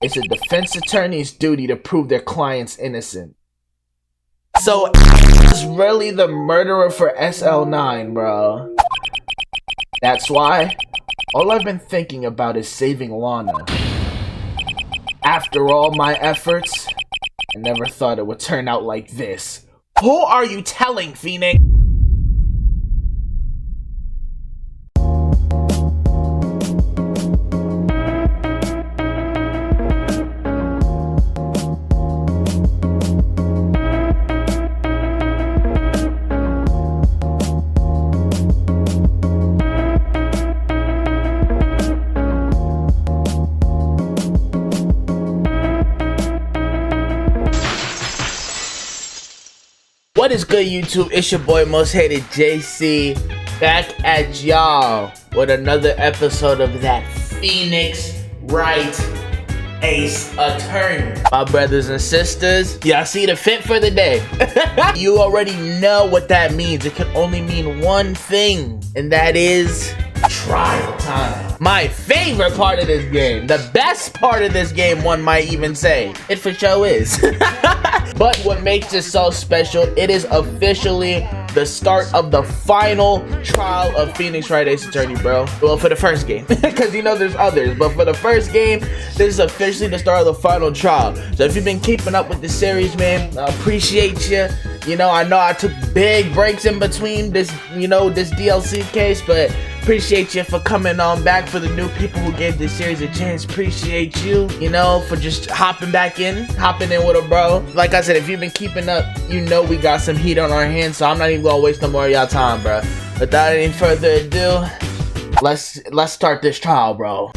It's a defense attorney's duty to prove their client's innocent. So, is really the murderer for SL9, bro. That's why all I've been thinking about is saving Lana. After all my efforts, I never thought it would turn out like this. Who are you telling, Phoenix? What is good, YouTube? It's your boy Most Hated JC, back at y'all with another episode of that Phoenix Wright Ace Attorney. My brothers and sisters, y'all see the fit for the day. You already know what that means. It can only mean one thing, and that is trial time. My favorite part of this game, the best part of this game, one might even say. It for sure is. But what makes this so special, it is officially the start of the final trial of Phoenix Wright Ace Attorney, bro. Well, for the first game, because you know there's others, but for the first game, this is officially the start of the final trial. So if you've been keeping up with the series, man, I appreciate you. You know I took big breaks in between this, this DLC case, but appreciate you for coming on back. For the new people who gave this series a chance, appreciate you, for just hopping in with a bro. Like I said, if you've been keeping up, we got some heat on our hands, so I'm not even gonna waste no more of y'all time, bro. Without any further ado, let's start this trial, bro.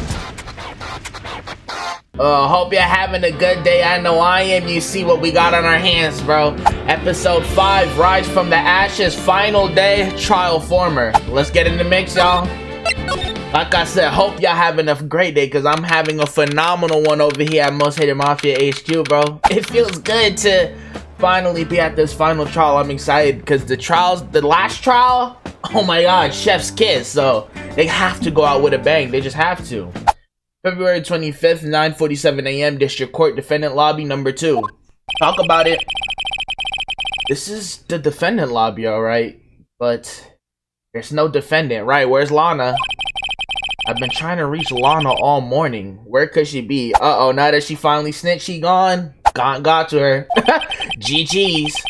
Hope you're having a good day. I know I am. You see what we got on our hands, bro. Episode 5, Rise from the Ashes, final day, trial former. Let's get in the mix, y'all. Like I said, hope y'all having a great day, because I'm having a phenomenal one over here at Most Hated Mafia HQ, bro. It feels good to finally be at this final trial. I'm excited, because the last trial, oh my god, chef's kiss. So they have to go out with a bang. They just have to. February 25th, 9:47 a.m. District Court, Defendant Lobby number 2. Talk about it. This is the defendant lobby, alright? But there's no defendant, right? Where's Lana? I've been trying to reach Lana all morning. Where could she be? Uh-oh, now that she finally snitched, she gone. Got to her. GG's.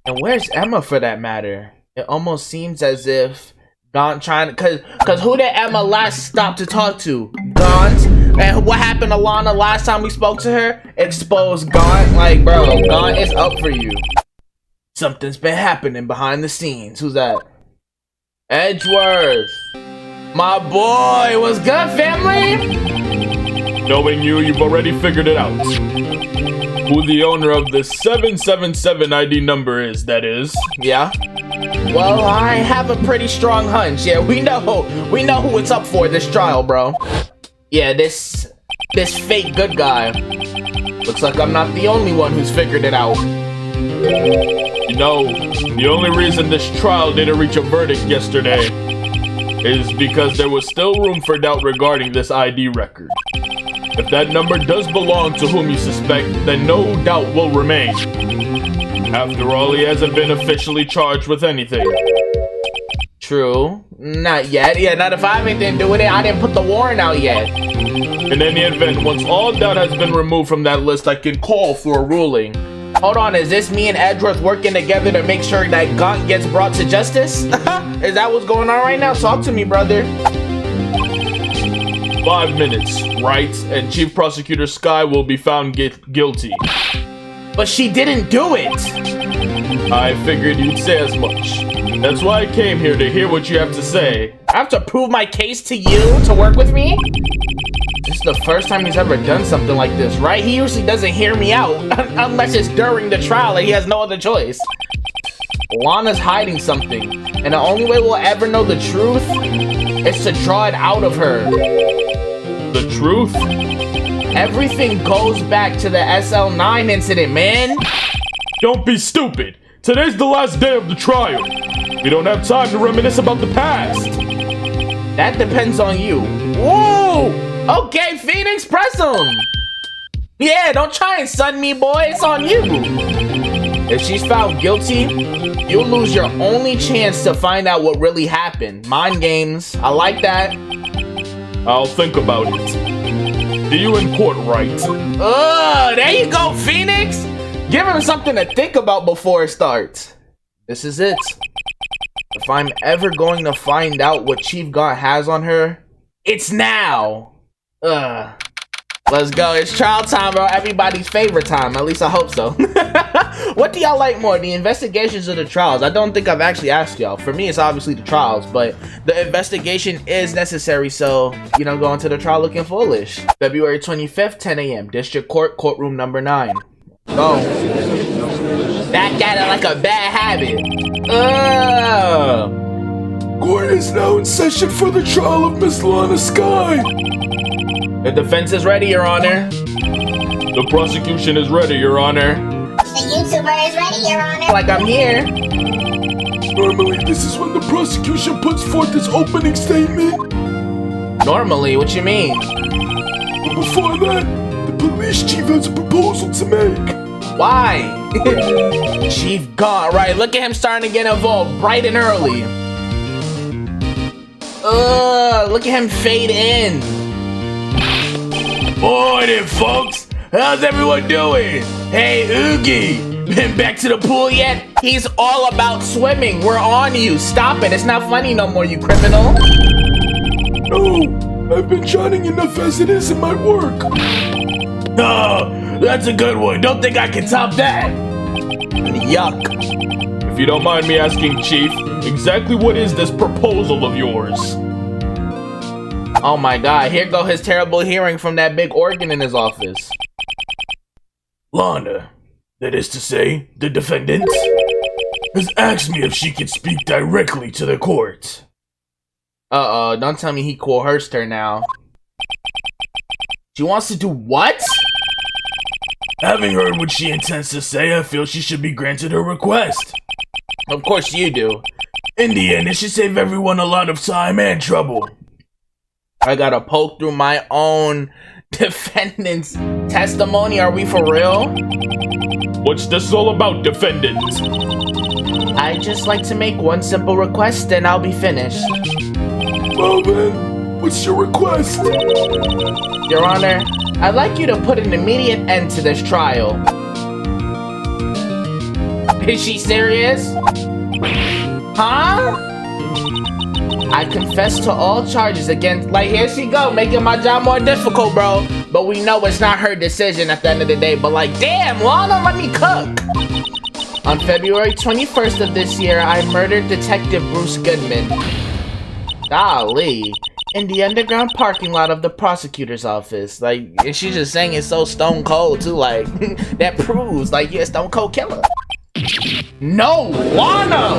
And where's Emma, for that matter? It almost seems as if Gaunt trying to, cause who did Emma last stop to talk to? Gaunt. And what happened to Lana last time we spoke to her? Exposed Gaunt. Like, bro, Gaunt is up for you. Something's been happening behind the scenes. Who's that? Edgeworth. My boy, what's good, family? Knowing you've already figured it out. Who the owner of the 777 ID number is, that is. Yeah. Well, I have a pretty strong hunch. Yeah, we know who it's up for this trial, bro. Yeah, this fake good guy. Looks like I'm not the only one who's figured it out. The only reason this trial didn't reach a verdict yesterday is because there was still room for doubt regarding this ID record. If that number does belong to whom you suspect, then no doubt will remain. After all, he hasn't been officially charged with anything. True. Not yet. Yeah, not if I have anything to do with it. I didn't put the warrant out yet. In any event, once all doubt has been removed from that list, I can call for a ruling. Hold on, is this me and Edgeworth working together to make sure that Gaunt gets brought to justice? Is that what's going on right now? Talk to me, brother. 5 minutes, Wright and Chief Prosecutor Sky will be found guilty. But she didn't do it! I figured you'd say as much. That's why I came here, to hear what you have to say. I have to prove my case to you to work with me? This is the first time he's ever done something like this, right? He usually doesn't hear me out, unless it's during the trial and he has no other choice. Lana's hiding something, and the only way we'll ever know the truth is to draw it out of her. The truth? Everything goes back to the SL9 incident, man. Don't be stupid. Today's the last day of the trial. We don't have time to reminisce about the past. That depends on you. Whoa! Okay, Phoenix, press him! Yeah, don't try and sun me, boy. It's on you. If she's found guilty, you'll lose your only chance to find out what really happened. Mind games. I like that. I'll think about it. See you in court, Wright. There you go, Phoenix. Give him something to think about before it starts. This is it. If I'm ever going to find out what Chief Gaunt has on her, it's now. Let's go. It's trial time, bro. Everybody's favorite time. At least I hope so. What do y'all like more, the investigations or the trials? I don't think I've actually asked y'all. For me, it's obviously the trials, but the investigation is necessary, so you don't go into the trial looking foolish. February 25th, 10 a.m. District Court, courtroom number 9. Go. That got like a bad habit. Court is now in session for the trial of Miss Lana Sky. The defense is ready, Your Honor. The prosecution is ready, Your Honor. The YouTuber is ready, Your Honor. Like I'm here. Normally, this is when the prosecution puts forth its opening statement. Normally, what you mean? But before that, the police chief has a proposal to make. Why? Chief Gaunt, right? Look at him starting to get involved bright and early. Look at him fade in. Boy, then, folks. How's everyone doing? Hey, Oogie. Been back to the pool yet? He's all about swimming. We're on you. Stop it. It's not funny no more, you criminal. No, I've been shining enough as it is in my work. Oh, that's a good one. Don't think I can top that. Yuck. If you don't mind me asking, Chief, exactly what is this proposal of yours? Oh my god, here go his terrible hearing from that big organ in his office. Lana, that is to say, the defendant, has asked me if she could speak directly to the court. Don't tell me he coerced her now. She wants to do what? Having heard what she intends to say, I feel she should be granted her request. Of course you do. In the end, it should save everyone a lot of time and trouble. I gotta poke through my own defendant's testimony. Are we for real? What's this all about, defendant? I just like to make one simple request, then I'll be finished. Well then, what's your request? Your Honor, I'd like you to put an immediate end to this trial. Is she serious? Huh? I confess to all charges against, like, here she go, making my job more difficult, bro. But we know it's not her decision at the end of the day, but like, damn, Lana, let me cook. On February 21st of this year, I murdered Detective Bruce Goodman. Golly. In the underground parking lot of the prosecutor's office. Like, and she's just saying it so stone cold, too, like, that proves, like, you're a stone cold killer. No, Lana!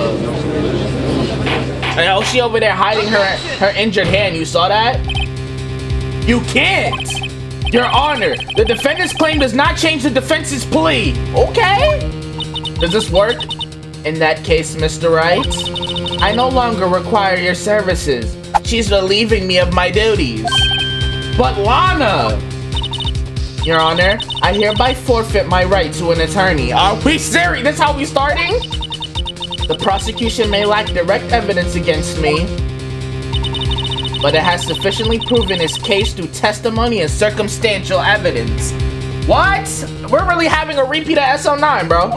Oh, she over there hiding her injured hand. You saw that? You can't! Your Honor, the defendant's claim does not change the defense's plea. Okay? Does this work? In that case, Mr. Wright, I no longer require your services. She's relieving me of my duties. But Lana! Your Honor, I hereby forfeit my right to an attorney. Are we serious? That's how we starting? The prosecution may lack direct evidence against me, but it has sufficiently proven its case through testimony and circumstantial evidence. What? We're really having a repeat of SO9, bro.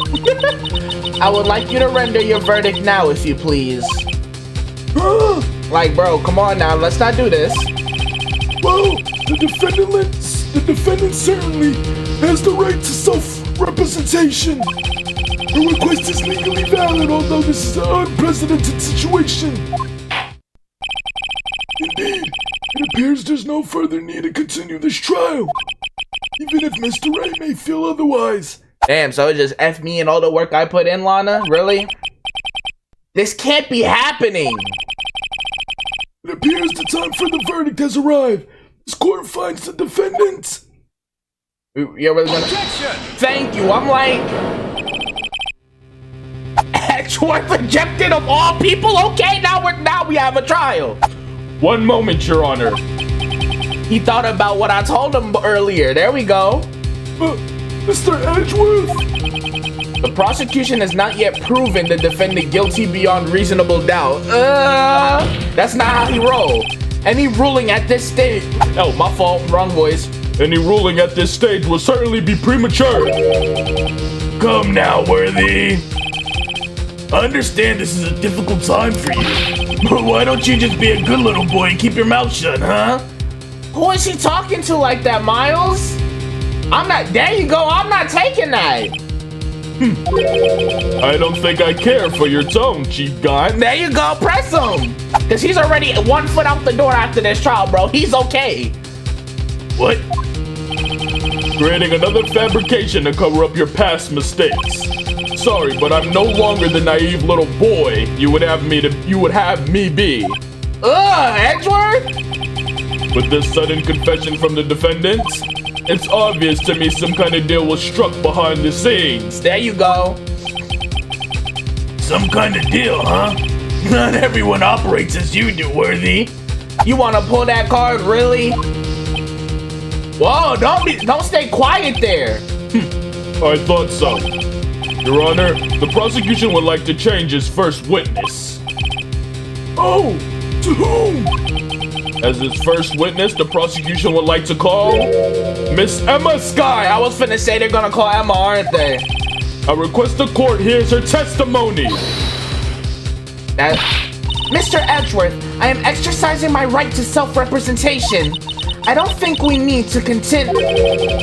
I would like you to render your verdict now, if you please. Like, bro, come on now, let's not do this. Well, the defendant certainly has the right to self-representation. Her request is legally valid, although this is an unprecedented situation. Indeed, it appears there's no further need to continue this trial, even if Mr. Wright may feel otherwise. Damn, so it just F me and all the work I put in, Lana? Really? This can't be happening! It appears the time for the verdict has arrived. This court finds the defendant. You're really gonna... Objection! Thank you, I'm like... Edgeworth rejected of all people? Okay, now we have a trial. One moment, Your Honor. He thought about what I told him earlier. There we go. Mr. Edgeworth? The prosecution has not yet proven the defendant guilty beyond reasonable doubt. That's not how he rolled. Any ruling at this stage... Oh, my fault. Wrong voice. Any ruling at this stage will certainly be premature. Come now, Worthy. I understand this is a difficult time for you, but why don't you just be a good little boy and keep your mouth shut, huh? Who is he talking to like that, Miles? I'm not... There you go. I'm not taking that. I don't think I care for your tone, Chief Gun. There you go. Press him. Because he's already 1 foot out the door after this trial, bro. He's okay. What? Creating another fabrication to cover up your past mistakes. Sorry, but I'm no longer the naive little boy you would have me be. Edgeworth? With this sudden confession from the defendant, it's obvious to me some kind of deal was struck behind the scenes. There you go. Some kind of deal, huh? Not everyone operates as you do, Worthy. You want to pull that card, really? Whoa, don't stay quiet there. I thought so. Your Honor, the prosecution would like to change his first witness. Oh, to whom? As his first witness, the prosecution would like to call Miss Emma Sky. I was finna say they're gonna call Emma, aren't they? I request the court hears her testimony. Mr. Edgeworth, I am exercising my right to self-representation. I don't think we need to continue.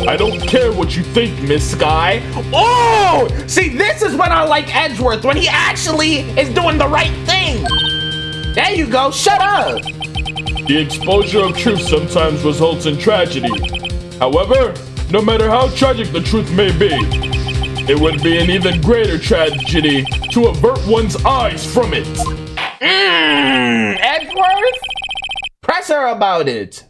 I don't care what you think, Miss Sky. Oh! See, this is when I like Edgeworth, when he actually is doing the right thing. There you go, shut up. The exposure of truth sometimes results in tragedy. However, no matter how tragic the truth may be, it would be an even greater tragedy to avert one's eyes from it. Edgeworth? Press her about it.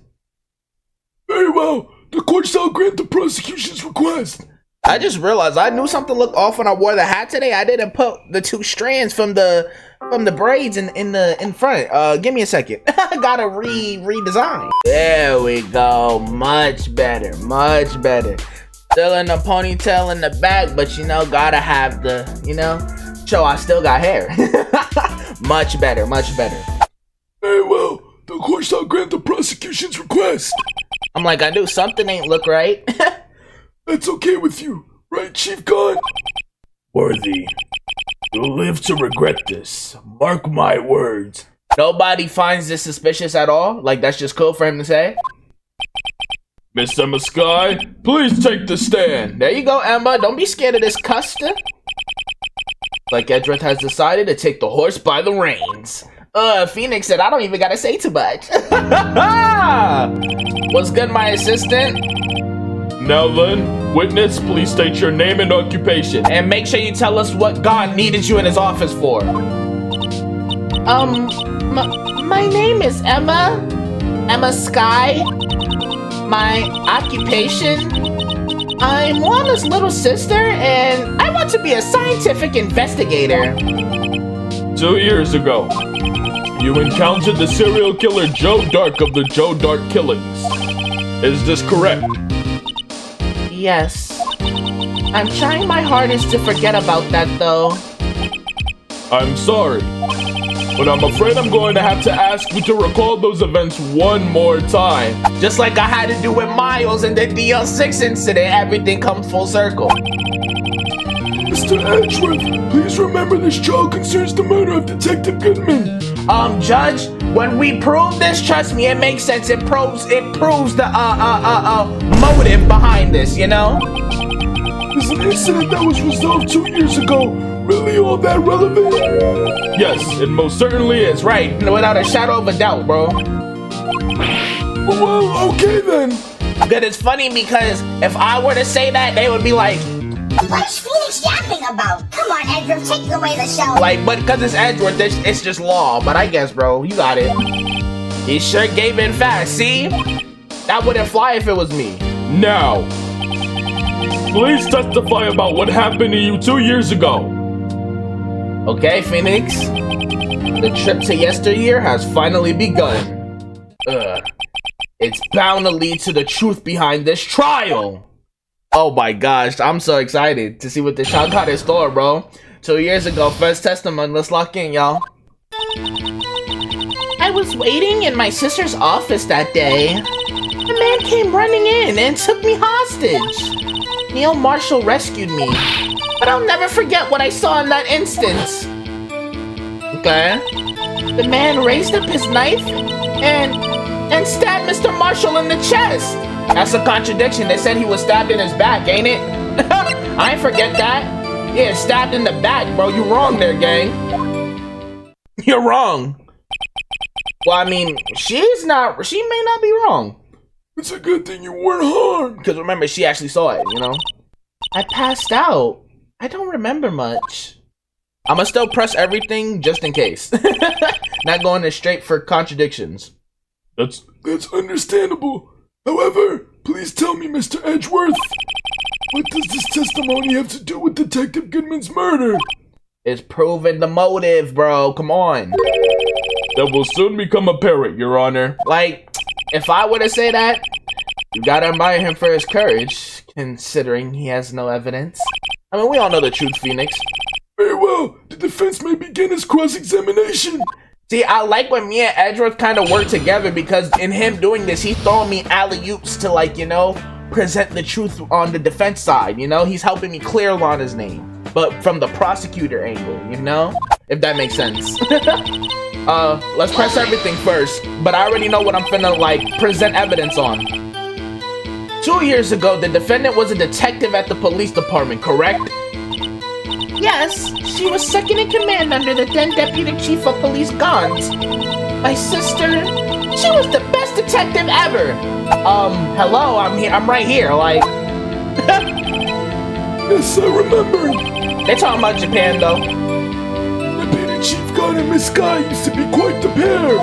Very well. The court shall grant the prosecution's request. I just realized I knew something looked off when I wore the hat today. I didn't put the 2 strands from the braids in front. Give me a second. I gotta redesign. There we go. Much better. Much better. Still in the ponytail in the back, but you know, gotta have the, you know, show I still got hair. Much better. Much better. Very well. The court shall grant the prosecution's request. I'm like, I knew something ain't look right. That's okay with you, right, Chief God? Worthy, you'll live to regret this. Mark my words. Nobody finds this suspicious at all? Like, that's just cool for him to say? Miss Emma Sky, please take the stand. There you go, Emma. Don't be scared of this custom. Like Edgeworth has decided to take the horse by the reins. Phoenix said, I don't even gotta say too much. What's good, my assistant? Now then, witness, please state your name and occupation. And make sure you tell us what God needed you in his office for. My name is Emma Sky. My occupation? I'm Juana's little sister, and I want to be a scientific investigator. 2 years ago, you encountered the serial killer Joe Dark of the Joe Dark Killings. Is this correct? Yes. I'm trying my hardest to forget about that, though. I'm sorry, but I'm afraid I'm going to have to ask you to recall those events one more time. Just like I had to do with Miles and the DL6 incident, everything comes full circle. Mr. Edgeworth, please remember this trial concerns the murder of Detective Goodman. Judge, when we prove this, trust me, it makes sense. It proves the motive behind this, you know? Is an incident that was resolved 2 years ago really all that relevant? Yes, it most certainly is. Right, without a shadow of a doubt, bro. Well, okay then. But it's funny because if I were to say that, they would be like, What's Phoenix yapping about? Come on, Edgeworth, take away the show. like, but because it's Edgeworth, it's just law. But I guess, bro, you got it. He sure gave in fast, see? That wouldn't fly if it was me. Now, please testify about what happened to you 2 years ago. Okay, Phoenix. The trip to yesteryear has finally begun. It's bound to lead to the truth behind this trial. Oh my gosh, I'm so excited to see what the shot got in store, bro. 2 years ago, first testimony. Let's lock in, y'all. I was waiting in my sister's office that day. A man came running in and took me hostage. Neil Marshall rescued me, but I'll never forget what I saw in that instance. Okay. The man raised up his knife and stabbed Mr. Marshall in the chest. That's a contradiction. They said he was stabbed in his back, ain't it? I ain't forget that. Yeah, stabbed in the back, bro. You wrong there, gang. You're wrong. Well, I mean, she may not be wrong. It's a good thing you weren't harmed. Because remember, she actually saw it, you know? I passed out. I don't remember much. I'ma still press everything just in case. Not going straight for contradictions. That's understandable. However, please tell me, Mr. Edgeworth, what does this testimony have to do with Detective Goodman's murder? It's proving the motive, bro. Come on. That will soon become apparent, Your Honor. Like, if I were to say that, you gotta admire him for his courage, considering he has no evidence. I mean, we all know the truth, Phoenix. Very well. The defense may begin its cross-examination. See, I like when me and Edgeworth kind of work together because in him doing this, he's throwing me alley-oops to, like, you know, present the truth on the defense side, you know? He's helping me clear Lana's name, but from the prosecutor angle, you know? If that makes sense. Let's press everything first, but I already know what I'm finna, like, present evidence on. 2 years ago, the defendant was a detective at the police department, correct? Yes, she was second in command under the then Deputy Chief of Police Gons. My sister, she was the best detective ever. Hello, I'm right here, like. Yes, I remember. They talking about Japan, though. Deputy Chief Gun and Miss Sky used to be quite the pair.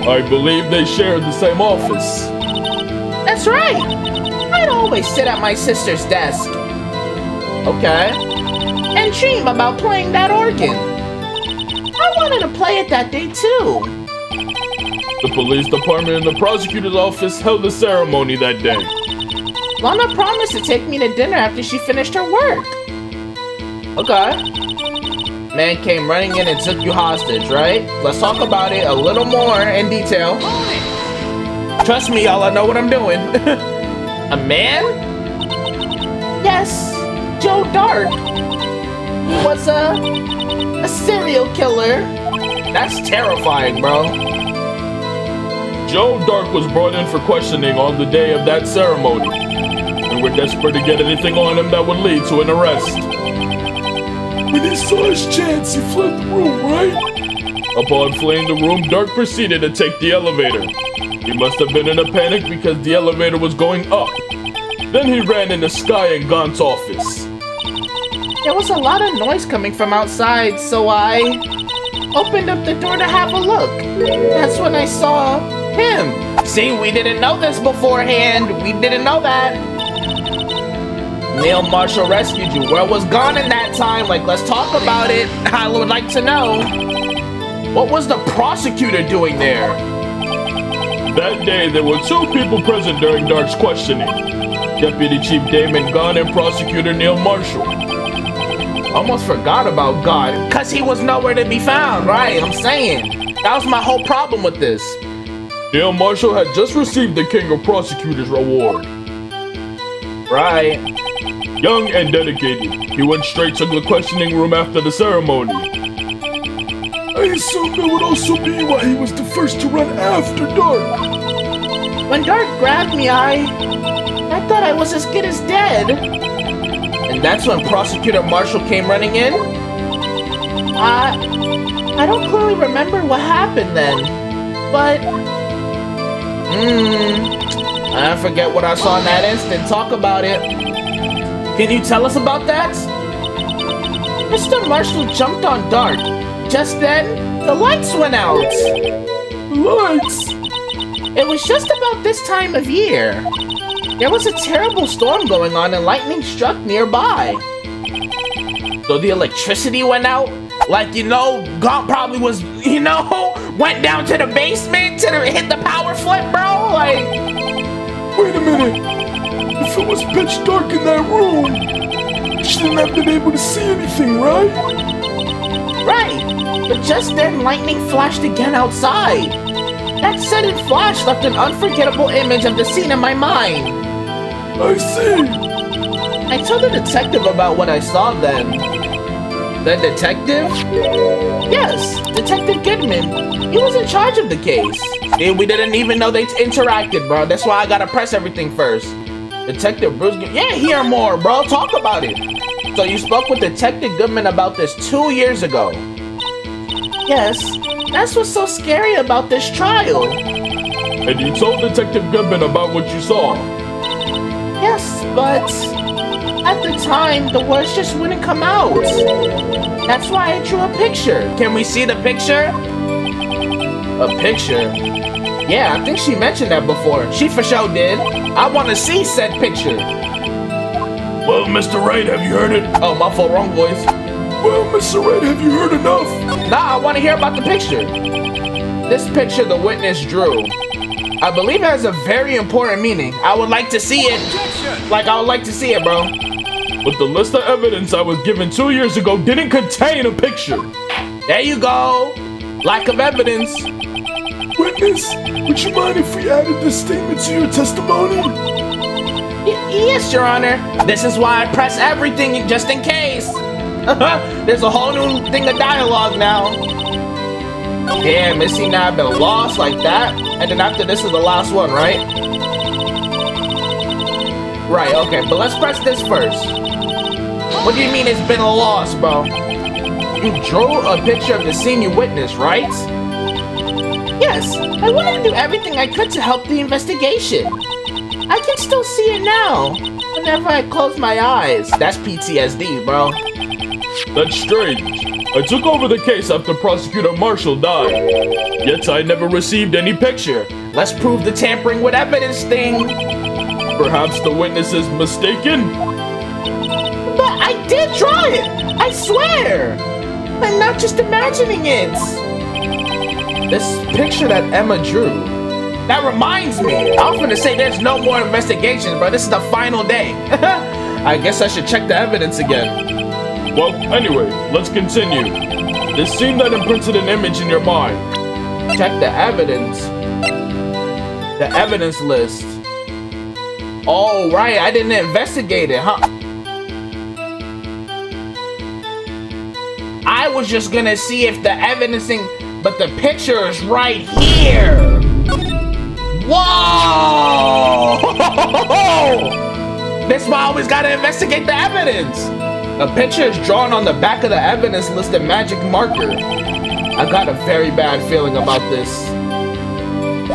I believe they shared the same office. That's right. I'd always sit at my sister's desk. Okay. And dream about playing that organ. I wanted to play it that day too. The police department and the prosecutor's office held a ceremony that day. Lana promised to take me to dinner after she finished her work. Okay. Man came running in and took you hostage, right? Let's talk about it a little more in detail. Trust me, y'all, I know what I'm doing. A man? Yes. Joe Dark. He was a serial killer. That's terrifying, bro. Joe Dark was brought in for questioning on the day of that ceremony. We were desperate to get anything on him that would lead to an arrest. When he saw his chance, he fled the room, right? Upon fleeing the room, Dark proceeded to take the elevator. He must have been in a panic because the elevator was going up. Then he ran into Sky and Gaunt's office. There was a lot of noise coming from outside, so I opened up the door to have a look. That's when I saw him. See, we didn't know this beforehand. We didn't know that. Neil Marshall rescued you. Where was Gone in that time? Like, let's talk about it. I would like to know. What was the prosecutor doing there? That day, there were 2 people present during Dark's questioning. Deputy Chief Damon Gunn and Prosecutor Neil Marshall. Almost forgot about God, because he was nowhere to be found, right? I'm saying. That was my whole problem with this. Neil Marshall had just received the King of Prosecutors award. Right. Young and dedicated, he went straight to the questioning room after the ceremony. I assumed that would also be why he was the first to run after Dark. When Dark grabbed me, I thought I was as good as dead. And that's when Prosecutor Marshall came running in? I don't clearly remember what happened then, but I forget what I saw in that instant. Talk about it. Can you tell us about that? Mr. Marshall jumped on Dark. Just then, the lights went out. Lights? It was just about this time of year. There was a terrible storm going on and lightning struck nearby. So the electricity went out? Like, you know, Gaunt probably was, you know, went down to the basement to hit the power flip, bro? Like... Wait a minute. If it was pitch dark in that room, you shouldn't have been able to see anything, right? Right, but just then lightning flashed again outside. That sudden flash left an unforgettable image of the scene in my mind. I see. I told the detective about what I saw then. The detective? Yes, Detective Goodman. He was in charge of the case. And we didn't even know they interacted, bro. That's why I gotta press everything first. Detective Bruce yeah, hear more, bro. Talk about it. So you spoke with Detective Goodman about this 2 years ago? Yes, that's what's so scary about this trial. And you told Detective Goodman about what you saw? Yes, but at the time, the words just wouldn't come out. That's why I drew a picture. Can we see the picture? A picture? Yeah, I think she mentioned that before. She for sure did. I want to see said picture. Well, Mr. Wright, have you heard it? Oh, my fault, wrong voice. Well, Mr. Wright, have you heard enough? Nah, I want to hear about the picture. This picture the witness drew, I believe it has a very important meaning. I would like to see it. Like, I would like to see it, bro. But the list of evidence I was given 2 years ago didn't contain a picture. There you go. Lack of evidence. Witness, would you mind if we added this statement to your testimony? Yes, Your Honor. This is why I press everything just in case. There's a whole new thing of dialogue now. Damn, Missy now been lost like that. And then after this is the last one, right? Right, okay, but let's press this first. What do you mean it's been a loss, bro? You drew a picture of the scene you witnessed, right? Yes, I wanted to do everything I could to help the investigation. I can still see it now, whenever I close my eyes. That's PTSD, bro. That's strange. I took over the case after Prosecutor Marshall died, yet I never received any picture. Let's prove the tampering with evidence thing. Perhaps the witness is mistaken? But I did draw it! I swear! I'm not just imagining it! This picture that Emma drew, that reminds me! I was gonna say there's no more investigations, bro. This is the final day. I guess I should check the evidence again. Well, anyway, let's continue. This scene that imprinted an image in your mind. Check the evidence. The evidence list. Oh, right, I didn't investigate it, huh? I was just gonna see if the evidencing, but the picture is right here. Whoa! That's why I always gotta investigate the evidence. A picture is drawn on the back of the evidence list in magic marker. I got a very bad feeling about this.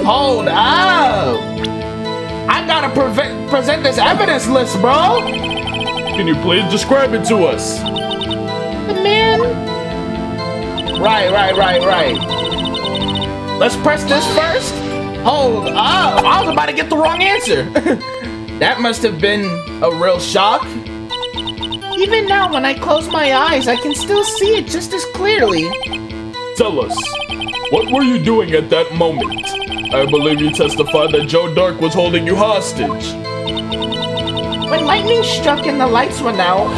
Hold up! I gotta present this evidence list, bro! Can you please describe it to us? The man... Right. Let's press this first. Hold up! I was about to get the wrong answer. That must have been a real shock. Even now, when I close my eyes, I can still see it just as clearly. Tell us, what were you doing at that moment? I believe you testified that Joe Dark was holding you hostage. When lightning struck and the lights went out,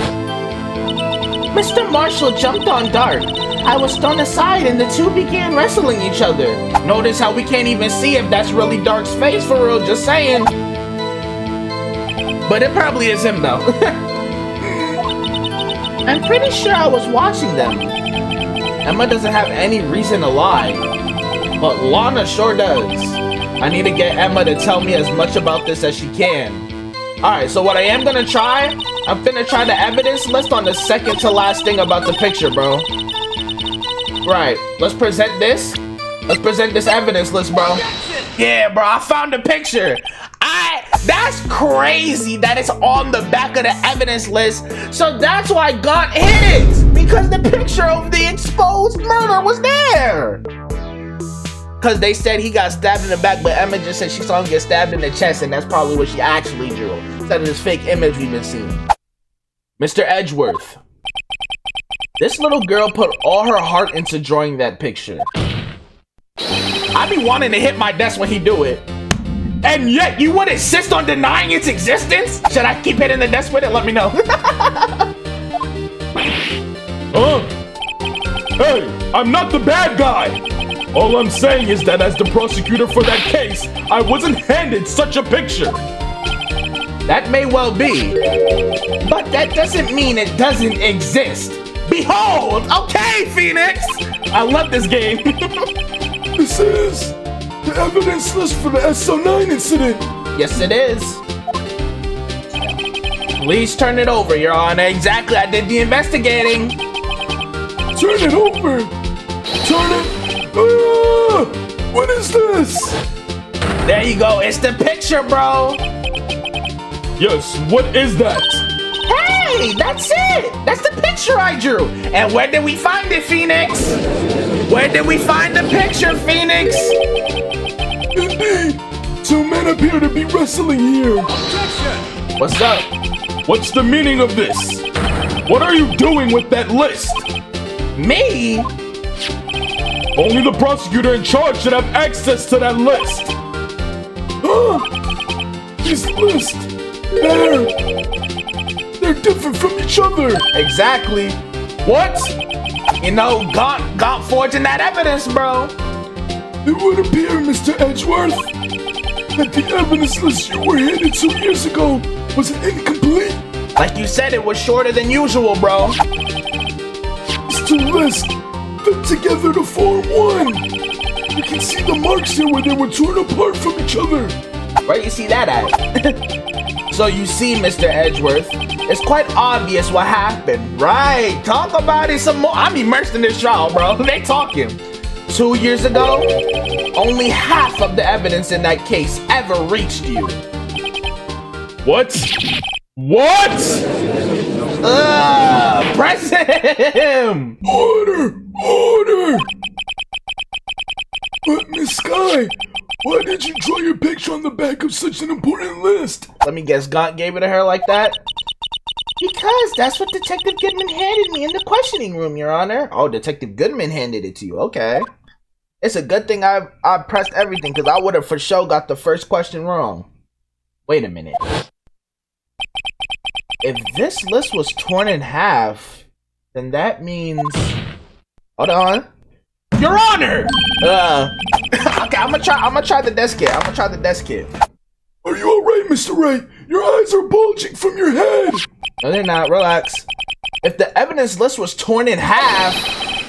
Mr. Marshall jumped on Dark. I was thrown aside and the two began wrestling each other. Notice how we can't even see if that's really Dark's face for real, just saying. But it probably is him though. I'm pretty sure I was watching them. Emma doesn't have any reason to lie, but Lana sure does. I need to get Emma to tell me as much about this as she can. Alright, so what I am gonna try, I'm finna try the evidence list on the second to last thing about the picture, bro. Right, let's present this. Let's present this evidence list, bro. Yeah, bro, I found the picture. That's crazy that it's on the back of the evidence list. So that's why God hid it. Because the picture of the exposed murder was there. Because they said he got stabbed in the back, but Emma just said she saw him get stabbed in the chest, and that's probably what she actually drew. Instead of this fake image we've been seeing. Mr. Edgeworth. This little girl put all her heart into drawing that picture. I be wanting to hit my desk when he do it. And yet you would insist on denying its existence? Should I keep hitting the desk with it? Let me know. Hey, I'm not the bad guy. All I'm saying is that as the prosecutor for that case, I wasn't handed such a picture. That may well be, but that doesn't mean it doesn't exist. Behold! Okay, Phoenix! I love this game. This is the evidence list for the SO9 incident. Yes, it is. Please turn it over, Your Honor. Exactly, I did the investigating. Turn it over. Turn it. What is this? There you go. It's the picture, bro. Yes, what is that? Hey, that's it. That's the picture I drew. And where did we find it, Phoenix? Where did we find the picture, Phoenix? Indeed. Two men appear to be wrestling here. What's up? What's the meaning of this? What are you doing with that list? Me? Only the prosecutor in charge should have access to that list. Huh? These lists, they're different from each other. Exactly. What? You know, Gaunt forging that evidence, bro. It would appear, Mr. Edgeworth, that the evidence list you were handed 2 years ago was incomplete. Like you said, it was shorter than usual, bro. These two lists fit together to form one. You can see the marks here where they were torn apart from each other. Where you see that at? So you see, Mr. Edgeworth, it's quite obvious what happened. Right, talk about it some more. I'm immersed in this trial, bro. They talking. 2 years ago, only half of the evidence in that case ever reached you. What? What? Press him! Order! Order! But Miss Sky, why did you draw your picture on the back of such an important list? Let me guess, Gaunt gave it to her like that? Because that's what Detective Goodman handed me in the questioning room, Your Honor. Oh, Detective Goodman handed it to you, okay. It's a good thing I pressed everything, because I would have for sure got the first question wrong. Wait a minute. If this list was torn in half, then that means... Hold on. Your Honor! Okay, I'm gonna try the desk kit. Are you alright, Mr. Wright? Your eyes are bulging from your head. No, they're not. Relax. If the evidence list was torn in half,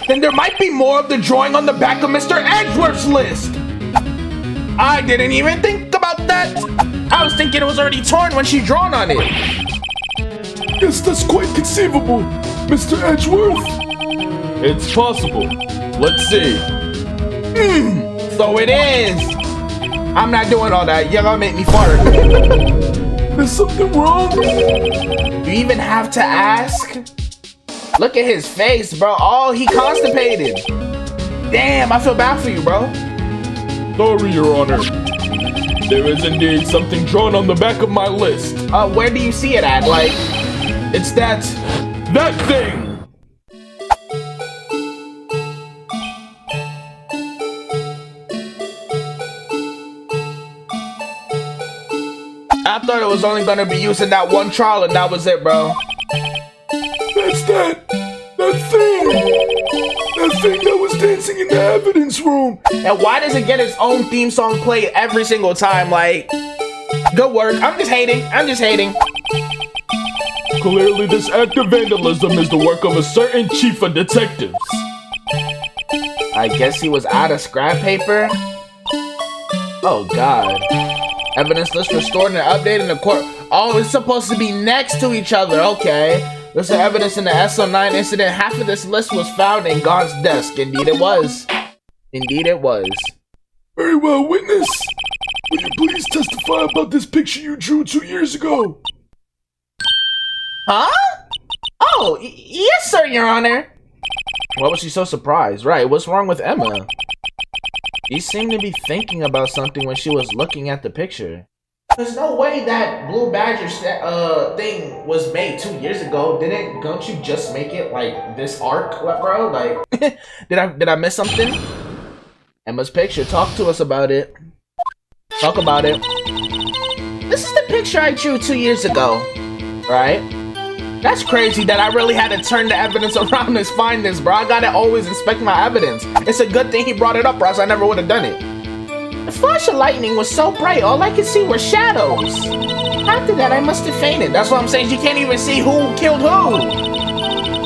then there might be more of the drawing on the back of Mr. Edgeworth's list. I didn't even think about that. I was thinking it was already torn when she drawn on it. Yes, that's quite conceivable, Mr. Edgeworth. It's possible. Let's see. So it is. I'm not doing all that. You're gonna make me fart. There's something wrong? You even have to ask? Look at his face, bro. Oh, he constipated. Damn, I feel bad for you, bro. Sorry, Your Honor. There is indeed something drawn on the back of my list. Where do you see it at? Like, It's that thing! I thought it was only gonna be used in that one trial and that was it, bro. That's that thing! That thing that was dancing in the evidence room! And why does it get its own theme song played every single time? Like, good work. I'm just hating. Clearly, this act of vandalism is the work of a certain chief of detectives. I guess he was out of scrap paper? Oh, God. Evidence list restored and updated in the court. Oh, it's supposed to be next to each other. Okay. There's the evidence in the SO9 incident. Half of this list was found in Gaunt's desk. Indeed it was. Very well, witness. Will you please testify about this picture you drew 2 years ago? Huh? Oh, yes, sir, Your Honor. Why was she so surprised? Right, what's wrong with Emma? You seemed to be thinking about something when she was looking at the picture. There's no way that Blue Badger thing was made 2 years ago. Don't you just make it like this arc, bro? Like, did I miss something? Emma's picture. Talk to us about it. Talk about it. This is the picture I drew 2 years ago, right? That's crazy that I really had to turn the evidence around to find this, bro. I gotta always inspect my evidence. It's a good thing he brought it up, or else I never would have done it. The flash of lightning was so bright, all I could see were shadows. After that, I must have fainted. That's what I'm saying. You can't even see who killed who.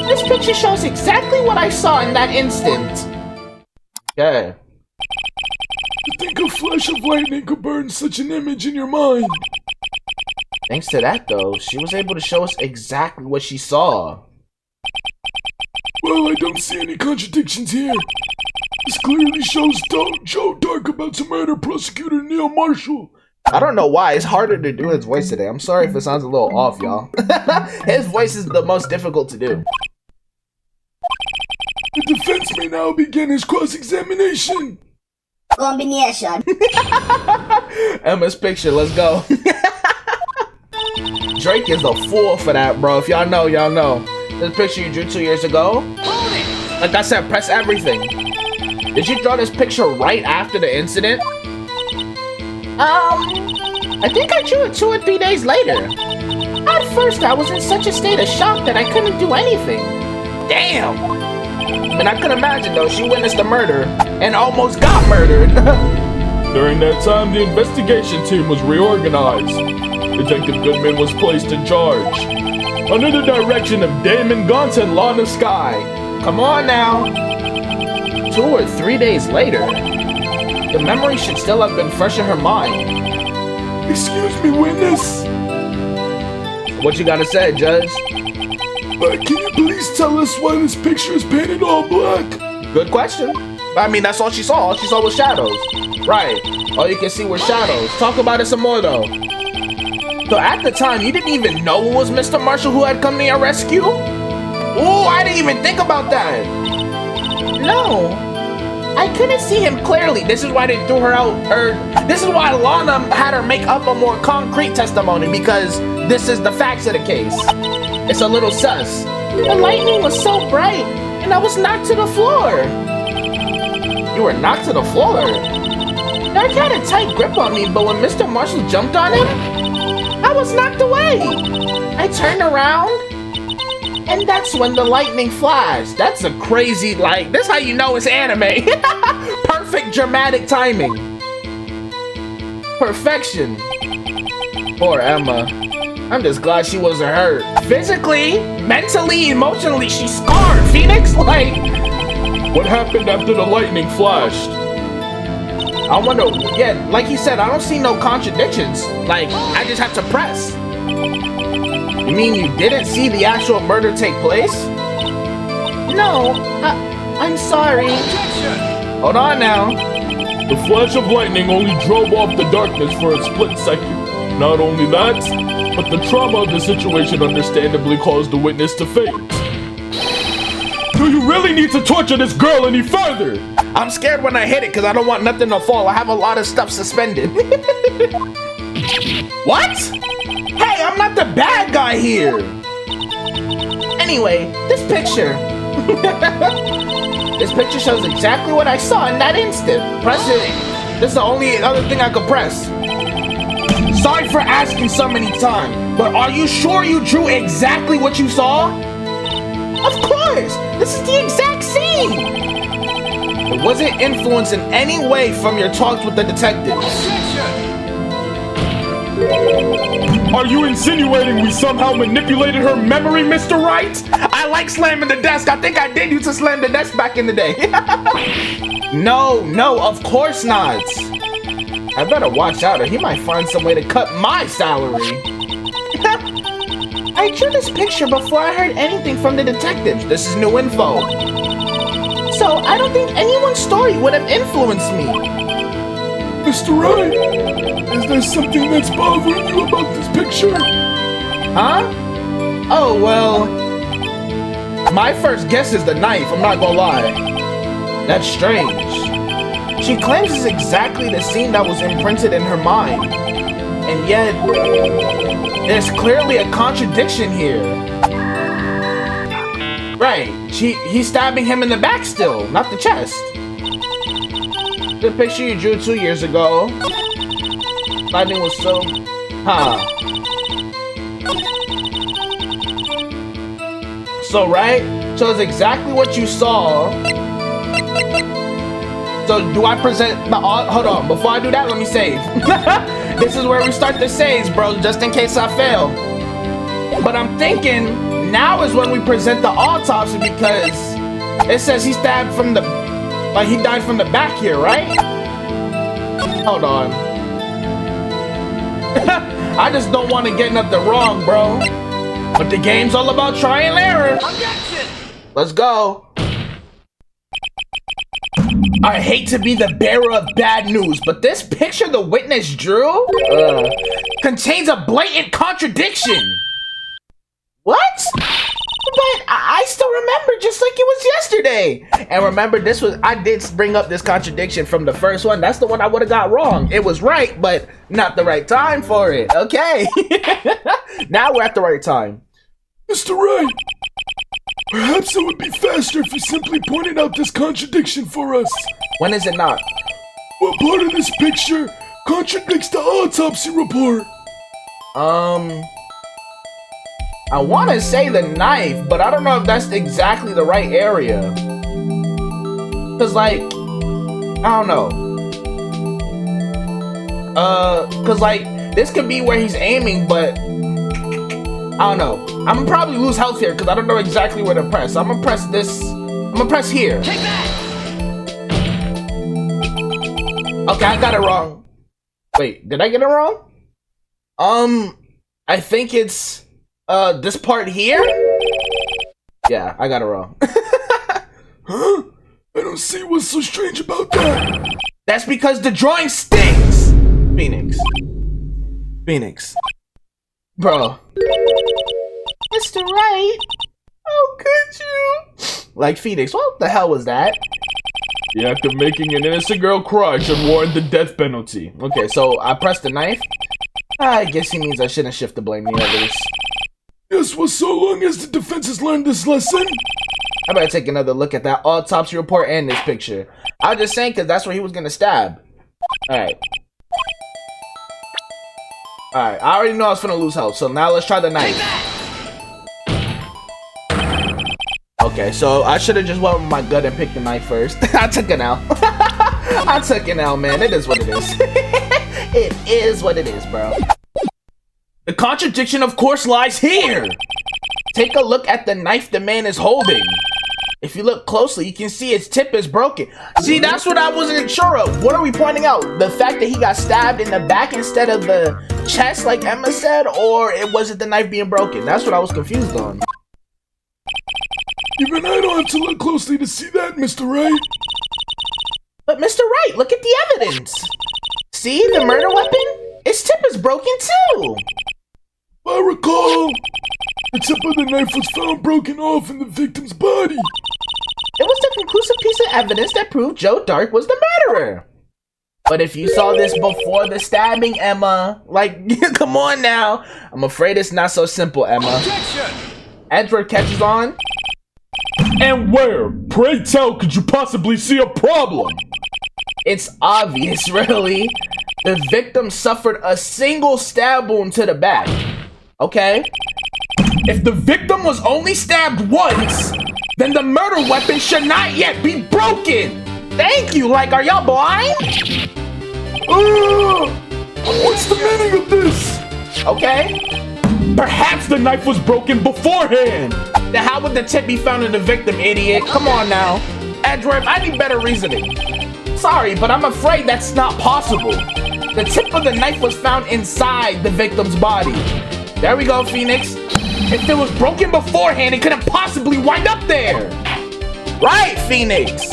This picture shows exactly what I saw in that instant. Okay. To think a flash of lightning could burn such an image in your mind. Thanks to that, though, she was able to show us exactly what she saw. Well, I don't see any contradictions here. This clearly shows Joe Dark about to murder prosecutor Neil Marshall. I don't know why. It's harder to do his voice today. I'm sorry if it sounds a little off, y'all. His voice is the most difficult to do. The defense may now begin his cross-examination. Combination. Emma's picture, let's go. Drake is a fool for that, bro. If y'all know, y'all know. This picture you drew 2 years ago. Like I said, press everything. Did you draw this picture right after the incident? I think I drew it 2 or 3 days later. At first, I was in such a state of shock that I couldn't do anything. Damn! And I can imagine, though, she witnessed a murder and almost got murdered. During that time, the investigation team was reorganized. Detective Goodman was placed in charge. Under the direction of Damon Gaunt and Lana Sky. Come on now. 2 or 3 days later, the memory should still have been fresh in her mind. Excuse me, witness. What you gotta say, Judge? But can you please tell us why this picture is painted all black? Good question. I mean, that's all she saw. All she saw was shadows. Right. All you can see were shadows. Talk about it some more, though. So at the time, you didn't even know it was Mr. Marshall who had come to your rescue? Ooh, I didn't even think about that. No. I couldn't see him clearly. This is why they threw her out. This is why Lana had her make up a more concrete testimony, because this is the facts of the case. It's a little sus. The lightning was so bright, and I was knocked to the floor. You were knocked to the floor? Dark had a tight grip on me, but when Mr. Marshall jumped on him, I was knocked away. I turned around, and that's when the lightning flashed. That's a crazy, like, that's how you know it's anime. Perfect dramatic timing. Perfection. Poor Emma. I'm just glad she wasn't hurt. Physically, mentally, emotionally, she's scarred. Phoenix, like... What happened after the lightning flashed? I wonder, yeah, like he said, I don't see no contradictions. Like, I just have to press. You mean you didn't see the actual murder take place? No, I'm sorry. Hold on now. The flash of lightning only drove off the darkness for a split second. Not only that, but the trauma of the situation understandably caused the witness to faint. Do you really need to torture this girl any further? I'm scared when I hit it because I don't want nothing to fall. I have a lot of stuff suspended. What? Hey, I'm not the bad guy here. Anyway, this picture. This picture shows exactly what I saw in that instant. Press it. This is the only other thing I could press. Sorry for asking so many times, but are you sure you drew exactly what you saw? Of course! This is the exact scene! It wasn't influenced in any way from your talks with the detectives. Are you insinuating we somehow manipulated her memory, Mr. Wright? I like slamming the desk. I think I did used to slam the desk back in the day. No, of course not. I better watch out or he might find some way to cut my salary. I drew this picture before I heard anything from the detectives. This is new info. So I don't think anyone's story would have influenced me. Mr. Wright, is there something that's bothering you about this picture? Huh? Oh, well... My first guess is the knife, I'm not gonna lie. That's strange. She claims it's exactly the scene that was imprinted in her mind. And yet, there's clearly a contradiction here. Right, he's stabbing him in the back still, not the chest. The picture you drew 2 years ago. lightning was so... Huh. So, right? So it's exactly what you saw. So do I present the... Hold on. Before I do that, let me save. This is where we start the saves, bro, just in case I fail. But I'm thinking now is when we present the autopsy because it says he stabbed from the... Like, he died from the back here, right? Hold on. I just don't want to get nothing wrong, bro. But the game's all about trial and error. Let's go. I hate to be the bearer of bad news, but this picture the witness drew contains a blatant contradiction. What? But I still remember just like it was yesterday. And remember, this was, I did bring up this contradiction from the first one. That's the one I would have got wrong. It was right, but not the right time for it. Okay. Now we're at the right time. Mr. Wright, perhaps it would be faster if you simply pointed out this contradiction for us. When is it not? What part of this picture contradicts the autopsy report? I want to say the knife, but I don't know if that's exactly the right area. Cause like, I don't know. Cause like, this could be where he's aiming, but I don't know. I'm gonna probably lose health here because I don't know exactly where to press. I'm gonna press this. I'm gonna press here. Take that! Okay, I got it wrong. Wait, did I get it wrong? I think it's this part here? Yeah, I got it wrong. Huh? I don't see what's so strange about that. That's because the drawing stinks. Phoenix. Bro. Mr. Wright, how could you? Like, Phoenix, what the hell was that? The act of making an innocent girl cry should warrant the death penalty. Okay, so I pressed the knife. I guess he means I shouldn't shift the blame the others. Yes, well, so long as the defense has learned this lesson. I better take another look at that autopsy report and this picture. I was just saying because that's where he was gonna stab. Alright, I already know I was finna lose health, so now let's try the knife. Okay, so I should have just went with my gut and picked the knife first. I took an L. I took an L, man. It is what it is. It is what it is, bro. The contradiction, of course, lies here. Take a look at the knife the man is holding. If you look closely, you can see its tip is broken. See, that's what I wasn't sure of. What are we pointing out? The fact that he got stabbed in the back instead of the chest, like Emma said, or was it the knife being broken? That's what I was confused on. Even I don't have to look closely to see that, Mr. Wright. But Mr. Wright, look at the evidence. See, the murder weapon? Its tip is broken too. If I recall, the tip of the knife was found broken off in the victim's body. It was the conclusive piece of evidence that proved Joe Dark was the murderer. But if you saw this before the stabbing, Emma, like, come on now. I'm afraid it's not so simple, Emma. Objection! Edward catches on. And where, pray tell, could you possibly see a problem? It's obvious, really. The victim suffered a single stab wound to the back. Okay? If the victim was only stabbed once, then the murder weapon should not yet be broken. Thank you. Like, are y'all blind? What's the meaning of this? Okay. Perhaps the knife was broken beforehand. Then how would the tip be found in the victim, idiot? Come on now. Edward, I need better reasoning. Sorry, but I'm afraid that's not possible. The tip of the knife was found inside the victim's body. There we go, Phoenix. If it was broken beforehand, it couldn't possibly wind up there. Right, Phoenix?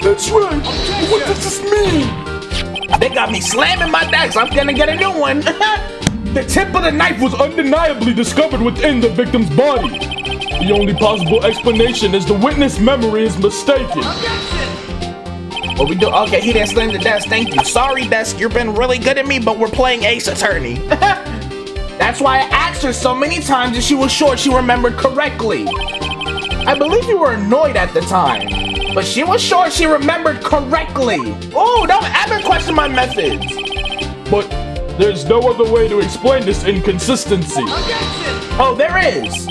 That's right. What does this mean? They got me slamming my decks. I'm gonna get a new one. The tip of the knife was undeniably discovered within the victim's body. The only possible explanation is the witness memory is mistaken. What we do? Okay, he didn't slam the desk. Thank you. Sorry, desk. You've been really good at me, but we're playing Ace Attorney. That's why I asked her so many times if she was sure she remembered correctly. I believe you were annoyed at the time, but she was sure she remembered correctly. Oh, don't ever question my methods. But There's no other way to explain this inconsistency. Oh, there is.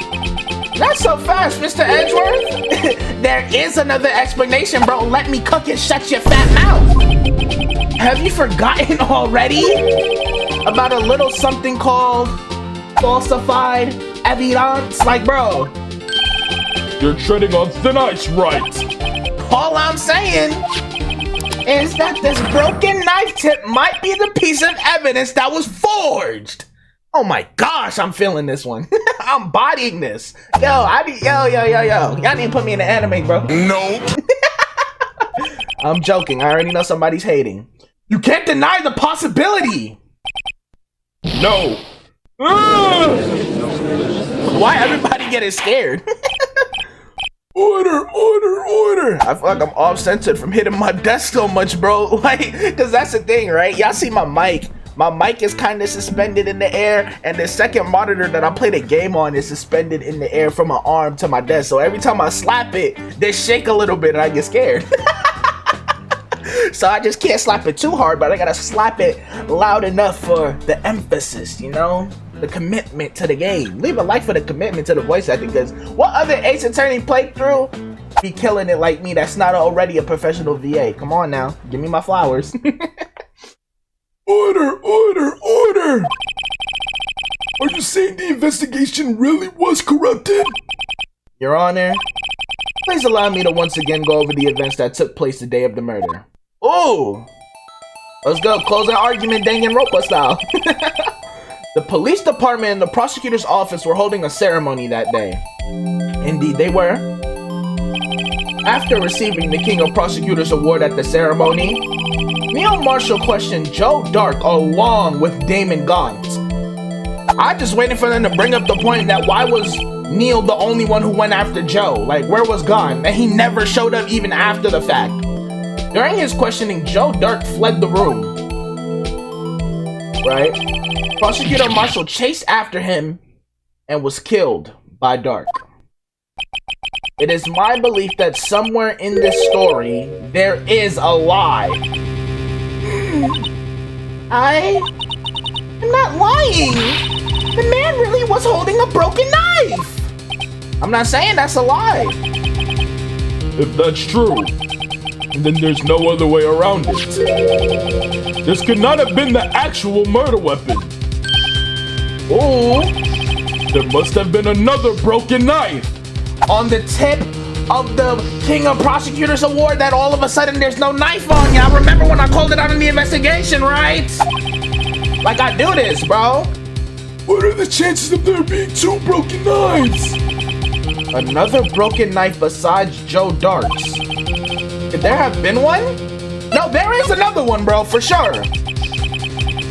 Not so fast, Mr. Edgeworth. There is another explanation, bro. Let me cook and shut your fat mouth. Have you forgotten already about a little something called falsified evidence? Like, bro. You're treading on thin ice, Wright. All I'm saying is that this broken knife tip might be the piece of evidence that was forged. Oh my gosh, I'm feeling this one. I'm bodying this. Yo. Y'all need to put me in the anime, bro. No. I'm joking. I already know somebody's hating. You can't deny the possibility. No. Why everybody getting scared? Order. I feel like I'm off-centered from hitting my desk so much, bro. Like, cause that's the thing, right? Y'all see my mic. My mic is kind of suspended in the air, and the second monitor that I play the game on is suspended in the air from my arm to my desk. So every time I slap it, they shake a little bit and I get scared. So I just can't slap it too hard, but I gotta slap it loud enough for the emphasis, you know? The commitment to the game. Leave a like for the commitment to the voice acting, because what other Ace Attorney playthrough be killing it like me that's not already a professional VA? Come on now, give me my flowers. Order. Are you saying the investigation really was corrupted? Your Honor, please allow me to once again go over the events that took place the day of the murder. Oh! Let's go, closing argument, Danganronpa style. The police department and the prosecutor's office were holding a ceremony that day. Indeed, they were. After receiving the King of Prosecutors Award at the ceremony, Neil Marshall questioned Joe Dark along with Damon Gaunt. I just waited for them to bring up the point that why was Neil the only one who went after Joe? Like, where was Gaunt? And he never showed up even after the fact. During his questioning, Joe Dark fled the room. Right? Prosecutor Marshall chased after him and was killed by Dark. It is my belief that somewhere in this story, there is a lie. I'm not lying. The man really was holding a broken knife. I'm not saying that's a lie. If that's true, then there's no other way around it. This could not have been the actual murder weapon. Ooh. There must have been another broken knife. On the tip of the King of Prosecutors Award that all of a sudden there's no knife on ya. Remember when I called it out in the investigation, right? Like I do this, bro. What are the chances of there being two broken knives? Another broken knife besides Joe Dark's. Could there have been one? No, there is another one, bro, for sure.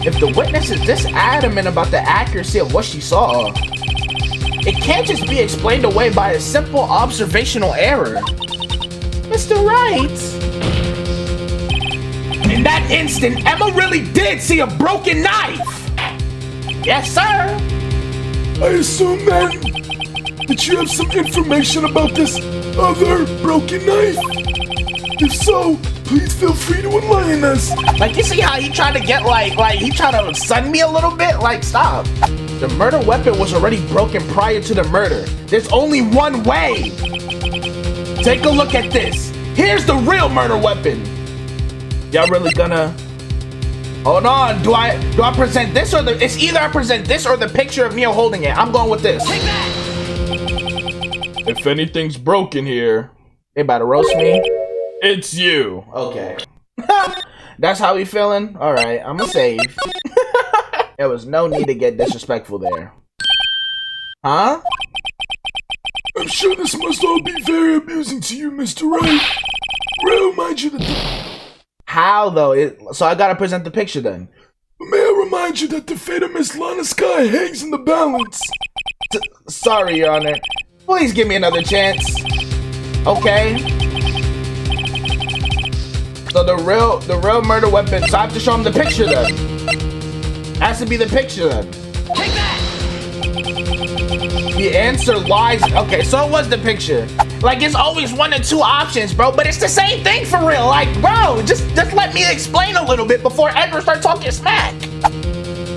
If the witness is this adamant about the accuracy of what she saw, it can't just be explained away by a simple observational error. Mr. Wright. In that instant, Emma really did see a broken knife. Yes, sir. I assume then that you have some information about this other broken knife. If so, please feel free to enlighten us. Like, you see how he tried to get, like he tried to sun me a little bit? Like, stop. The murder weapon was already broken prior to the murder. There's only one way. Take a look at this. Here's the real murder weapon. Y'all really gonna... Hold on. Do I present this or the... It's either I present this or the picture of Neil holding it. I'm going with this. Take that. If anything's broken here, They about to roast me. it's you. Okay. That's how we feeling? Alright, I'm gonna save. There was no need to get disrespectful there. Huh? I'm sure this must all be very amusing to you, Mr. Wright. May I remind you that How though? So I gotta present the picture then. May I remind you that the fate of Miss Lana Sky hangs in the balance. Sorry, Your Honor. Please give me another chance. Okay. So the real murder weapon. So I have to show him the picture then. Has to be the picture then. Take that. The answer lies. Okay, so it was the picture. Like, it's always one or two options, bro. But it's the same thing for real. Like, bro, just let me explain a little bit before Edward starts talking smack.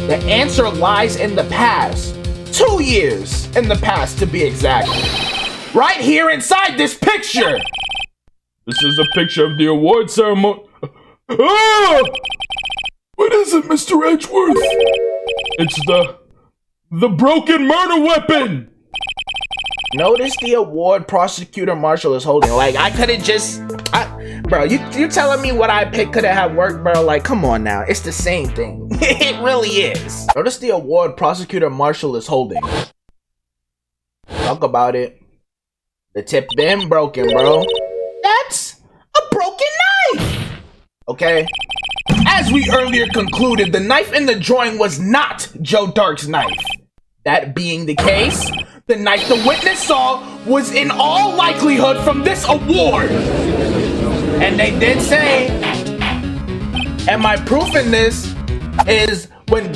The answer lies in the past. 2 years in the past, to be exact. Right here inside this picture. This is a picture of the award ceremony. Ah! What is it, Mr. Edgeworth? It's the broken murder weapon. Notice the award prosecutor Marshall is holding. Like, I could've just... bro, you telling me what I picked could've have worked, bro? Like, come on now. It's the same thing. It really is. Notice the award prosecutor Marshall is holding. Talk about it. The tip been broken, bro. That's a broken knife. Okay? As we earlier concluded, the knife in the drawing was not Joe Dark's knife. That being the case, the knife the witness saw was in all likelihood from this award. And they did say, and my proof in this is when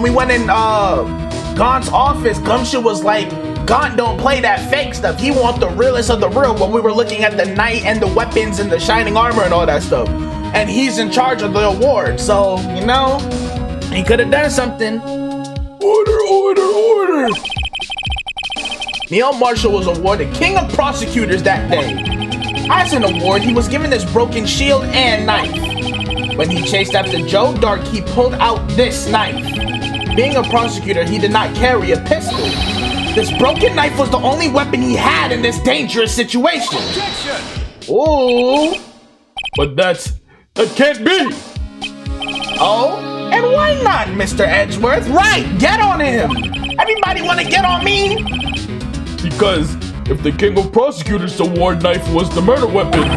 we went in Gaunt's office, Gumshoe was like, Gaunt don't play that fake stuff. He want the realest of the real when we were looking at the knight and the weapons and the shining armor and all that stuff. And he's in charge of the award, so, you know, he could have done something. Order, order, order! Neil Marshall was awarded King of Prosecutors that day. As an award, he was given this broken shield and knife. When he chased after Joe Dark, he pulled out this knife. Being a prosecutor, he did not carry a pistol. This broken knife was the only weapon he had in this dangerous situation. Objection! Ooh. But that can't be. Oh, and why not, Mr. Edgeworth? Right, get on him. Everybody want to get on me? Because if the King of Prosecutors award knife was the murder weapon,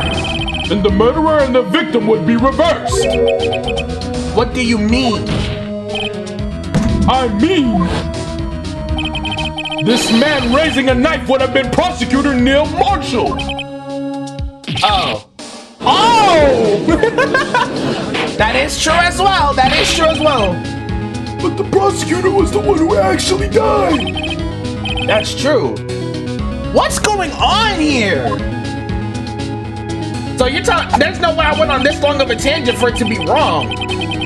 then the murderer and the victim would be reversed. What do you mean? I mean, this man raising a knife would have been Prosecutor Neil Marshall. Oh. Oh! That is true as well. That is true as well. But the prosecutor was the one who actually died. That's true. What's going on here? So you're telling, there's no way I went on this long of a tangent for it to be wrong.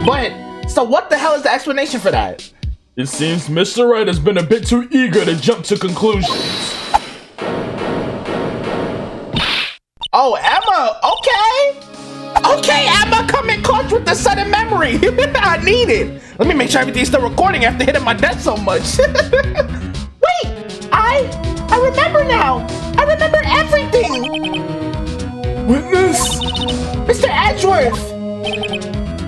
But, so what the hell is the explanation for that? It seems Mr. Wright has been a bit too eager to jump to conclusions. Oh, Emma, okay. Okay, Emma, come in clutch with the sudden memory. I need it. Let me make sure everything's still recording after hitting my desk so much. Wait, I remember now. I remember everything. Witness? Mr. Edgeworth.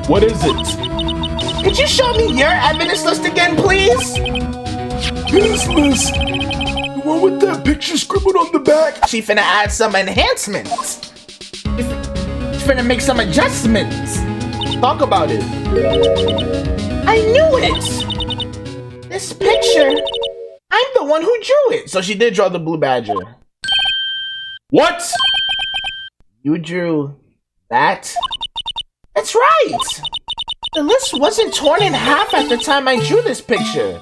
What is it? Could you show me your evidence list again, please? This list. The one with that picture scribbled on the back. She finna add some enhancements. She finna make some adjustments. Talk about it. I knew it. This picture, I'm the one who drew it. So she did draw the blue badger. What? You drew that? That's right. The list wasn't torn in half at the time I drew this picture.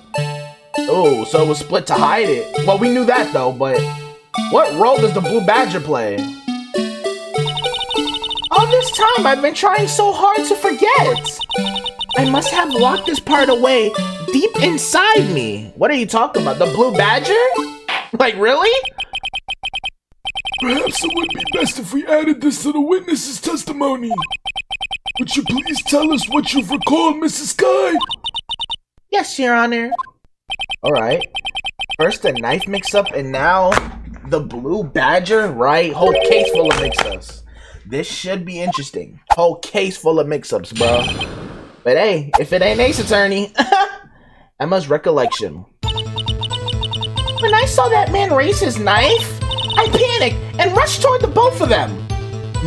Oh, so it was split to hide it. Well, we knew that though, but what role does the blue badger play? All this time I've been trying so hard to forget. I must have locked this part away deep inside me. What are you talking about? The blue badger? Like, really? Perhaps it would be best if we added this to the witness's testimony. Would you please tell us what you've recalled, Mrs. Sky? Yes, Your Honor. Alright. First the knife mix-up and now the blue badger, right? Whole case full of mix-ups. This should be interesting. Whole case full of mix-ups, bro. But hey, if it ain't Ace Attorney. Emma's recollection. When I saw that man raise his knife, I panicked and rushed toward the both of them.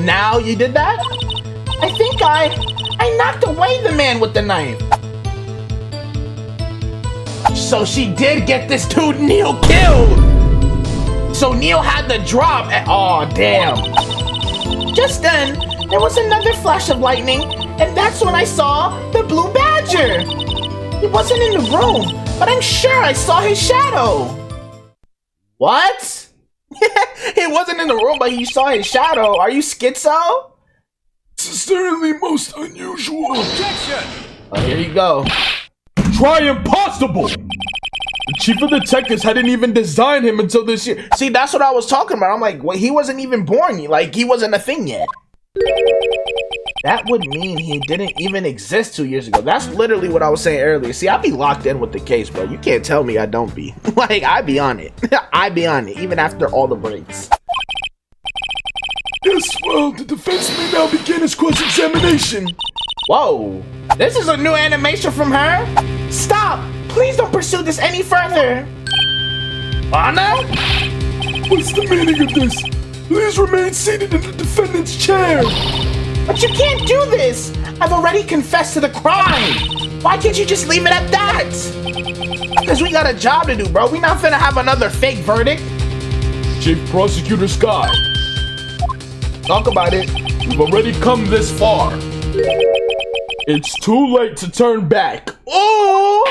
Now you did that? I think I knocked away the man with the knife. So she did get this dude Neil killed. So Neil had the drop. Oh, damn. Just then, there was another flash of lightning, and that's when I saw the blue badger. He wasn't in the room, but I'm sure I saw his shadow. What? He wasn't in the room, but he saw his shadow. Are you schizo? This is certainly most unusual. Objection! Oh, here you go. try impossible! The chief of detectives hadn't even designed him until this year. See, that's what I was talking about. I'm like, well, he wasn't even born. Like, he wasn't a thing yet. That would mean he didn't even exist 2 years ago. That's literally what I was saying earlier. See, I be locked in with the case, bro. You can't tell me I don't be. Like, I be on it. I be on it, even after all the breaks. Yes, well, the defense may now begin its cross-examination. Whoa, this is a new animation from her? Stop! Please don't pursue this any further. Anna? What's the meaning of this? Please remain seated in the defendant's chair. But you can't do this! I've already confessed to the crime! Why can't you just leave it at that? Because we got a job to do, bro. We not finna have another fake verdict. Chief Prosecutor Sky, Talk about it. we've already come this far. It's too late to turn back. Oh!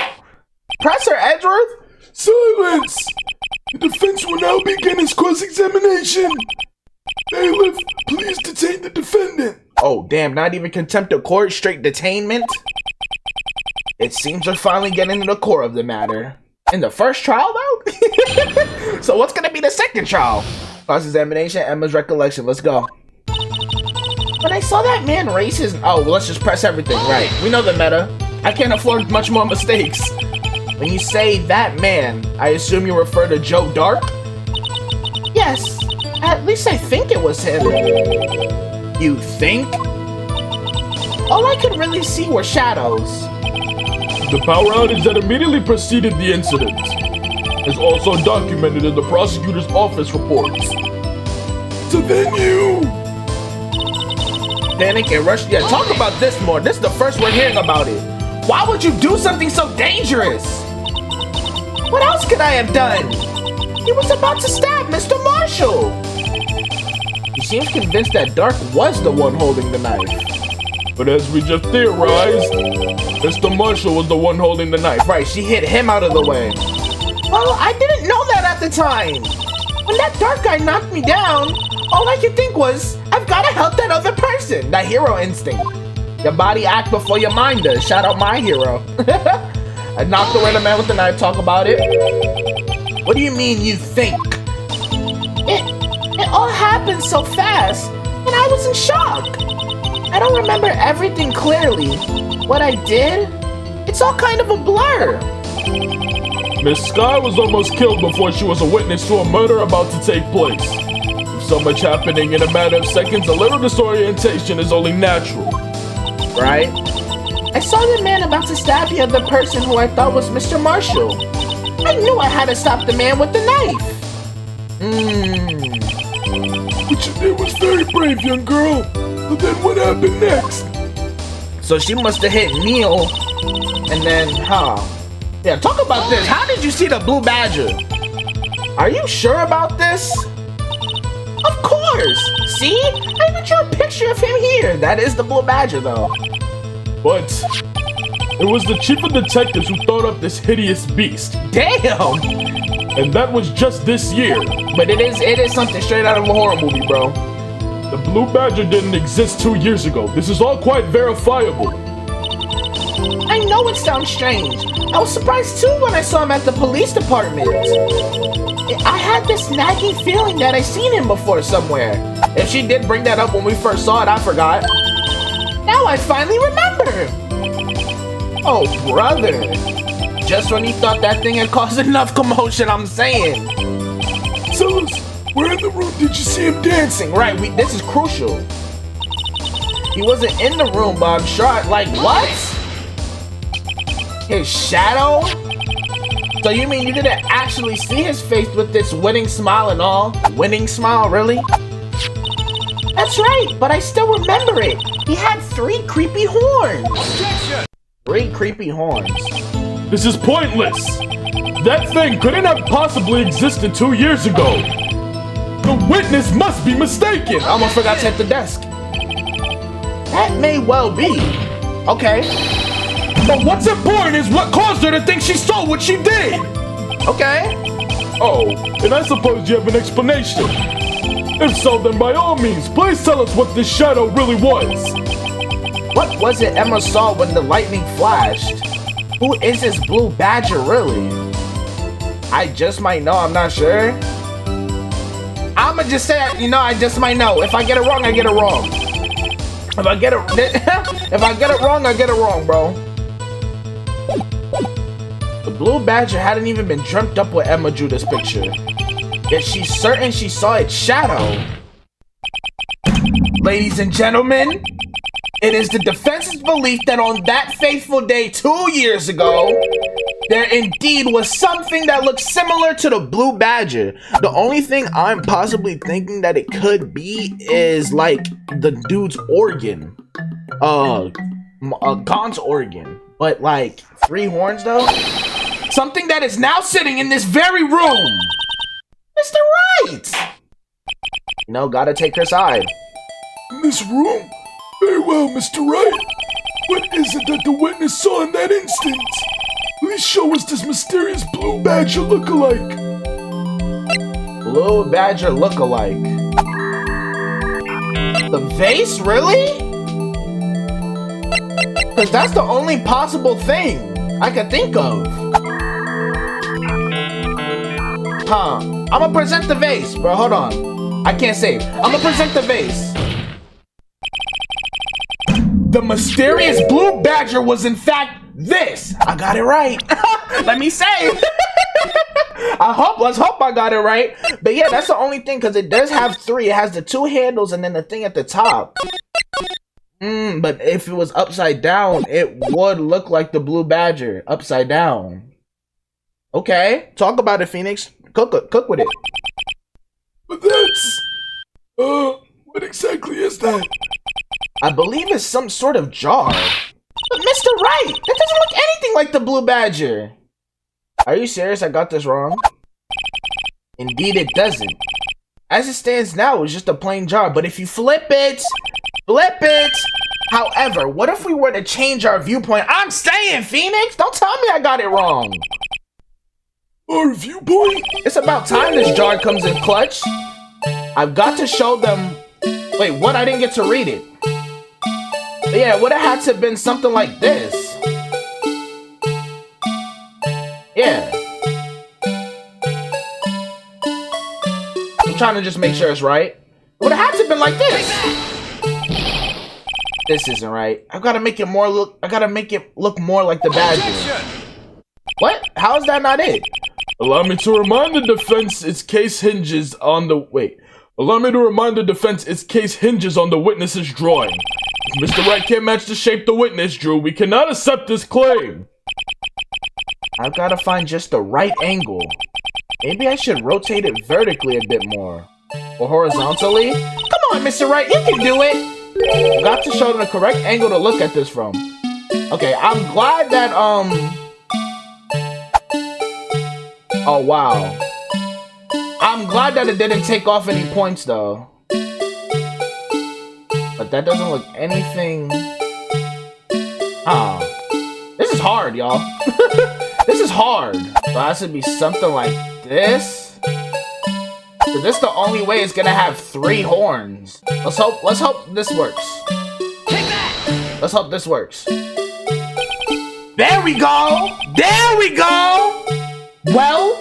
Professor Edgeworth? Silence! The defense will now begin its cross-examination. Bailiff, please detain the defendant. Oh, damn, not even contempt of court, straight detainment? It seems we're finally getting to the core of the matter. In the first trial, though? So what's gonna be the second trial? Cross-examination, Emma's recollection, let's go. When I saw that man raise his... Oh, well, let's just press everything, right. We know the meta. I can't afford much more mistakes. When you say that man, I assume you refer to Joe Dark? Yes, at least I think it was him. You think? All I could really see were shadows. The power outage that immediately preceded the incident is also documented in the prosecutor's office reports. So then you... Panic and rush. Yeah, talk about this more. This is the first we're hearing about it. Why would you do something so dangerous? What else could I have done? He was about to stab Mr. Marshall. He seems convinced that Dark was the one holding the knife. But as we just theorized, Mr. Marshall was the one holding the knife. Right, she hit him out of the way. Well, I didn't know that at the time. When that Dark guy knocked me down, all I could think was, I've gotta help that other person. That hero instinct. Your body act before your mind does. Shout out my hero. I knocked away the man with the knife. Talk about it. What do you mean you think? It all happened so fast, and I was in shock. I don't remember everything clearly. What I did, it's all kind of a blur. Miss Sky was almost killed before she was a witness to a murder about to take place. With so much happening in a matter of seconds, a little disorientation is only natural. Right? I saw the man about to stab the other person who I thought was Mr. Marshall. I knew I had to stop the man with the knife. What you did was very brave, young girl. But then what happened next? So she must have hit Neil, and then, Yeah, talk about this. How did you see the blue badger? Are you sure about this? Of course! See? I even drew a picture of him here. That is the blue badger, though. But it was the chief of detectives who thought up this hideous beast. Damn! And that was just this year. But it is something straight out of a horror movie, bro. The blue badger didn't exist 2 years ago. This is all quite verifiable. I know it sounds strange. I was surprised too when I saw him at the police department. I had this nagging feeling that I seen him before somewhere. If she did bring that up when we first saw it, I forgot. Now I finally remember. Oh, brother. Just when you thought that thing had caused enough commotion, I'm saying. Tell us, where in the room did you see him dancing? Right, this is crucial. He wasn't in the room, but I'm sure, what? His shadow? So you mean you didn't actually see his face with this winning smile and all? Winning smile, really? That's right, but I still remember it. He had 3 creepy horns. Objection! 3 creepy horns. This is pointless. That thing couldn't have possibly existed 2 years ago. The witness must be mistaken. I almost forgot to hit the desk. That may well be. Okay. But what's important is what caused her to think she saw what she did. Okay. Oh, and I suppose you have an explanation. If so, then by all means, please tell us what this shadow really was. What was it Emma saw when the lightning flashed? Who is this blue badger really? I just might know, I'm not sure. I'ma just say, you know, I just might know. If I get it wrong, I get it wrong. If I get it, if I get it wrong, I get it wrong, bro. The blue badger hadn't even been dreamt up when Emma drew this picture. Yet she's certain she saw its shadow. Ladies and gentlemen, it is the defense's belief that on that fateful day 2 years ago, there indeed was something that looked similar to the blue badger. The only thing I'm possibly thinking that it could be is like the dude's organ. Gon's organ. But like 3 horns though? Something that is now sitting in this very room. Mr. Wright! You know, gotta take her side. In this room? Very well, Mr. Wright. What is it that the witness saw in that instant? Please show us this mysterious blue badger look-alike. Blue badger look-alike. The vase, really? Because that's the only possible thing I could think of. Huh. I'm gonna present the vase, bro. Hold on. I can't save. I'm gonna present the vase. The mysterious blue badger was in fact this. I got it right. Let me say. Let's hope I got it right. But yeah, that's the only thing, because it does have 3. It has the 2 handles and then the thing at the top. But if it was upside down, it would look like the blue badger upside down. Okay, talk about it, Phoenix. Cook with it. But that's... what exactly is that? I believe it's some sort of jar. But Mr. Wright, that doesn't look anything like the blue badger. Are you serious? I got this wrong? Indeed it doesn't. As it stands now, it's just a plain jar. But if you flip it. However, what if we were to change our viewpoint? I'm saying, Phoenix, don't tell me I got it wrong. Our viewpoint? It's about time this jar comes in clutch. I've got to show them. Wait, what? I didn't get to read it. But yeah, it would have had to have been something like this. Yeah. I'm trying to just make sure it's right. It would have had to have been like this. This isn't right. I gotta make it look more like the badger. What? How is that not it? Allow me to remind the defense its case hinges on the... Wait. Allow me to remind the defense its case hinges on the witness's drawing. If Mr. Wright can't match the shape the witness drew, we cannot accept this claim. I've got to find just the right angle. Maybe I should rotate it vertically a bit more. Or horizontally? Come on, Mr. Wright, you can do it! I've got to show them the correct angle to look at this from. Okay, I'm glad that, Oh, wow. I'm glad that it didn't take off any points, though. But that doesn't look anything... This is hard, y'all. This is hard. So it has to be something like this. So this is the only way it's gonna have 3 horns. Let's hope this works. Take that! Let's hope this works. There we go! There we go! Well,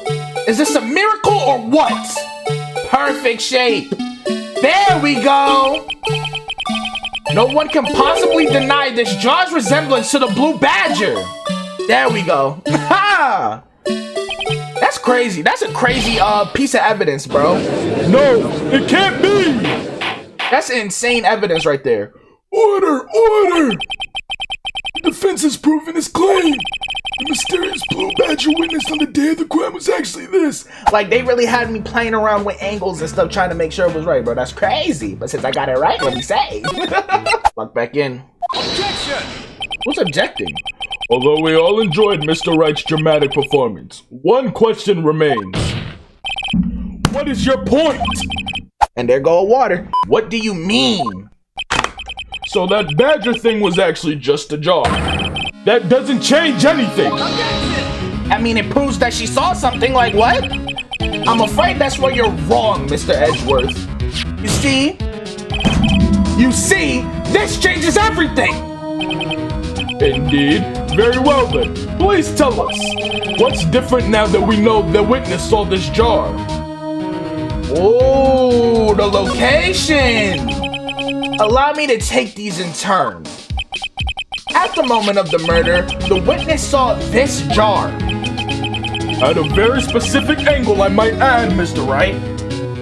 is this a miracle or what? Perfect shape. There we go. No one can possibly deny this jar's resemblance to the blue badger. There we go. Ha! That's crazy. That's a crazy piece of evidence, bro. No, it can't be. That's insane evidence right there. Order! Order! The defense has proven its claim. The mysterious blue badger witnessed on the day of the crime was actually this. Like, they really had me playing around with angles and stuff trying to make sure it was right, bro. That's crazy. But since I got it right, let me say. Lock back in. Objection! Who's objecting? Although we all enjoyed Mr. Wright's dramatic performance, one question remains. What is your point? And there go water. What do you mean? So that badger thing was actually just a jar. That doesn't change anything. I mean, it proves that she saw something. Like what? I'm afraid that's where you're wrong, Mr. Edgeworth. You see? This changes everything. Indeed. Very well then. Please tell us, what's different now that we know the witness saw this jar? Oh, the location! Allow me to take these in turn. At the moment of the murder, the witness saw this jar. At a very specific angle, I might add, Mr. Wright.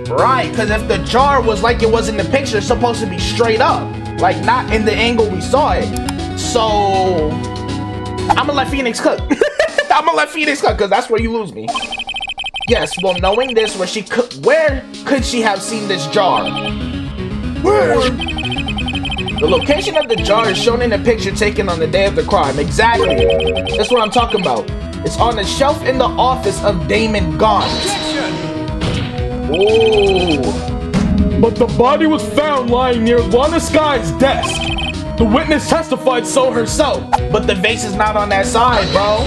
Right, because if the jar was like it was in the picture, it's supposed to be straight up. Like, not in the angle we saw it. So, I'm gonna let Phoenix cook. I'm gonna let Phoenix cook, because that's where you lose me. Yes, well, knowing this, where could she have seen this jar? Where? The location of the jar is shown in the picture taken on the day of the crime. Exactly. That's what I'm talking about. It's on the shelf in the office of Damon Gaunt. Ooh. But the body was found lying near Lana Sky's desk. The witness testified so herself. But the vase is not on that side, bro.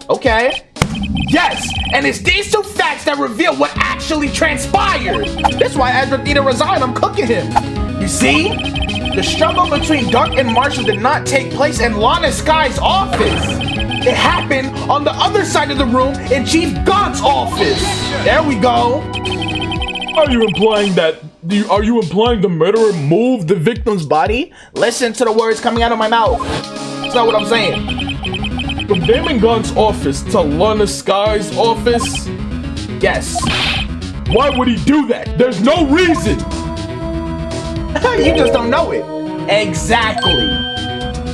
Okay. Yes, and it's these two facts that reveal what actually transpired. That's why Edric need to resign. I'm cooking him. You see? The struggle between Dark and Marshall did not take place in Lana Sky's office. It happened on the other side of the room in Chief Gaunt's office. There we go. Are you implying the murderer moved the victim's Body? Listen to the words coming out of my mouth. That's not what I'm saying. from Damon Gaunt's office to Lana Sky's office? Yes. Why would he do that? There's no reason. You just don't know it. Exactly.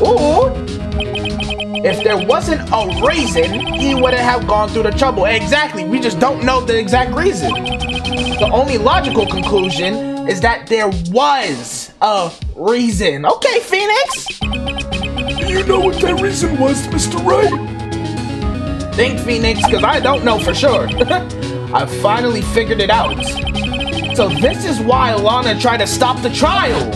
Ooh. If there wasn't a reason, he wouldn't have gone through the trouble. Exactly. We just don't know the exact reason. The only logical conclusion is that there was a reason. Okay, Phoenix. Do you know what that reason was, Mr. Wright? Think, Phoenix, because I don't know for sure. I finally figured it out. So this is why Lana tried to stop the trial.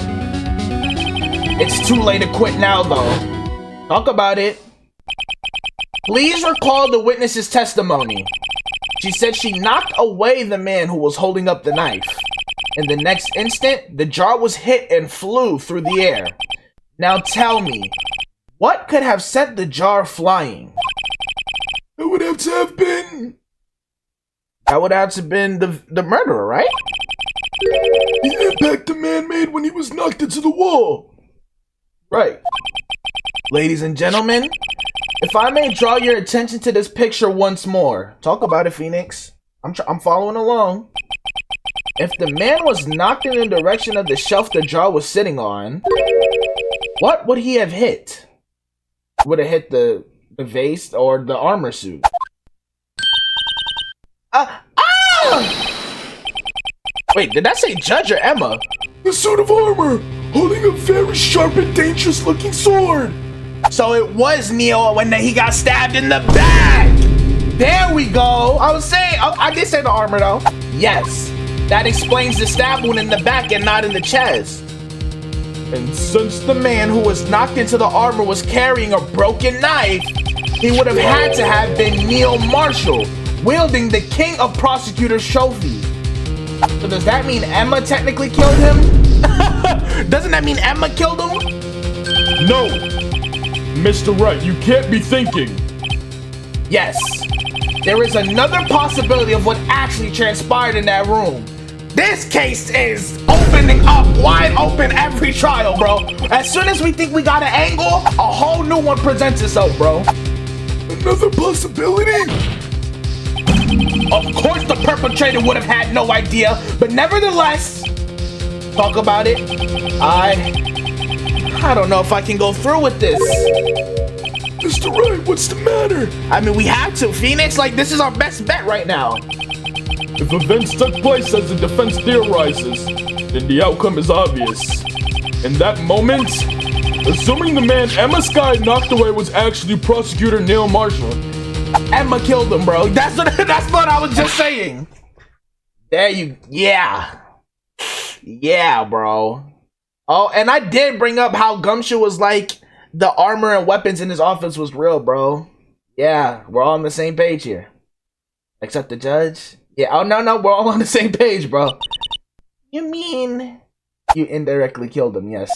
It's too late to quit now, though. Talk about it. Please recall the witness's testimony. She said she knocked away the man who was holding up the knife. In the next instant, the jar was hit and flew through the air. Now tell me, what could have sent the jar flying? It would have to have been... That would have to have been the murderer, right? the impact the man made when he was knocked into the wall. Right. Ladies and gentlemen, if I may draw your attention to this picture once more. Talk about it, Phoenix. I'm following along. If the man was knocked in the direction of the shelf the jar was sitting on, what would he have hit? Would it hit the vase or the armor suit? Wait, did that say Judge or Emma? The suit of armor, holding a very sharp and dangerous looking sword. So it was Neo when he got stabbed in the back. There we go. I was saying, I did say the armor though. Yes, that explains the stab wound in the back and not in the chest. And since the man who was knocked into the armor was carrying a broken knife, he would have had to have been Neil Marshall, wielding the King of Prosecutors trophy. So does that mean Emma technically killed him? Doesn't that mean Emma killed him? No. Mr. Wright, you can't be thinking. Yes. There is another possibility of what actually transpired in that room. This case is opening up wide open every trial, bro. As soon as we think we got an angle, a whole new one presents itself, bro. Another possibility? Of course the perpetrator would have had no idea, but nevertheless, talk about it. I don't know if I can go through with this. Mr. Wright, what's the matter? I mean, we have to, Phoenix. Like, this is our best bet right now. If events took place as the defense theorizes, then the outcome is obvious. In that moment, assuming the man Emma Sky knocked away was actually Prosecutor Neil Marshall, Emma killed him, bro. That's what I was just saying. There you, yeah, bro. Oh, and I did bring up how Gumshoe was like the armor and weapons in his office was real, bro. Yeah, we're all on the same page here, except the judge. Yeah. Oh no, we're all on the same page, bro. You mean you indirectly killed him? Yes.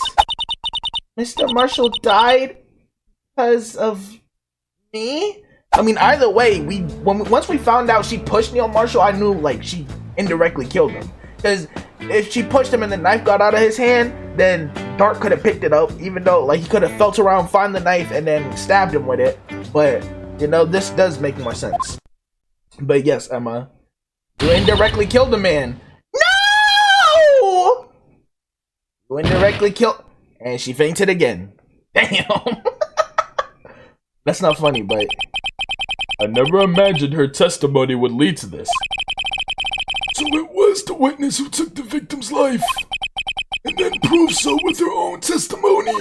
Mr. Marshall died because of Me? I mean, either way, once we found out she pushed Neil Marshall, I knew like she indirectly killed him. Because if she pushed him and the knife got out of his hand, then Dark could have picked it up, even though like he could have felt around, find the knife, and then stabbed him with it. But you know, this does make more sense. But yes, Emma, you indirectly killed the man. No! You indirectly killed, and she fainted again. Damn. That's not funny, but I never imagined her testimony would lead to this. So it was the witness who took the victim's life, and then proved so with her own testimony.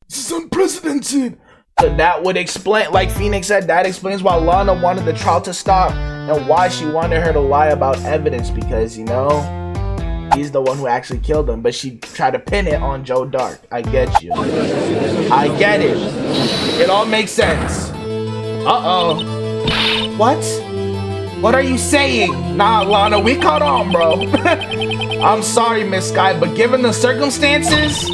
This is unprecedented. so that would explain, like Phoenix said, that explains why Lana wanted the trial to stop and why she wanted her to lie about evidence, because, you know, he's the one who actually killed him, but she tried to pin it on Joe Dark. I get you. I get it. It all makes sense. Uh-oh. What? What are you saying? Nah, Lana, we caught on, bro. I'm sorry, Miss Sky, but given the circumstances,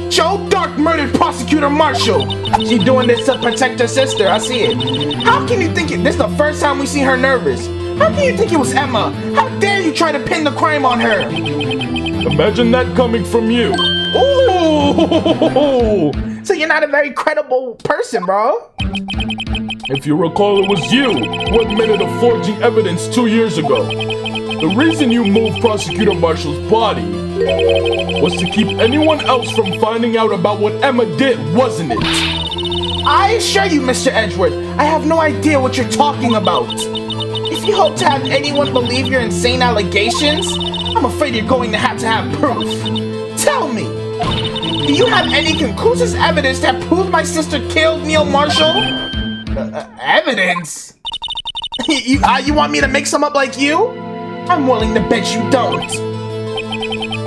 Joe Dark murdered Prosecutor Marshall. She doing this to protect her sister. I see it. How can you think it? This is the first time we see her nervous. How can you think it was Emma? How dare you try to pin the crime on her? Imagine that coming from you. Ooh! So you're not a very credible person, bro. If you recall, it was you who admitted to forging evidence 2 years ago. The reason you moved Prosecutor Marshall's body was to keep anyone else from finding out about what Emma did, wasn't it? I assure you, Mr. Edgeworth, I have no idea what you're talking about. If you hope to have anyone believe your insane allegations, I'm afraid you're going to have proof. Tell me, do you have any conclusive evidence that proves my sister killed Neil Marshall? Evidence? You want me to make some up like you? I'm willing to bet you don't.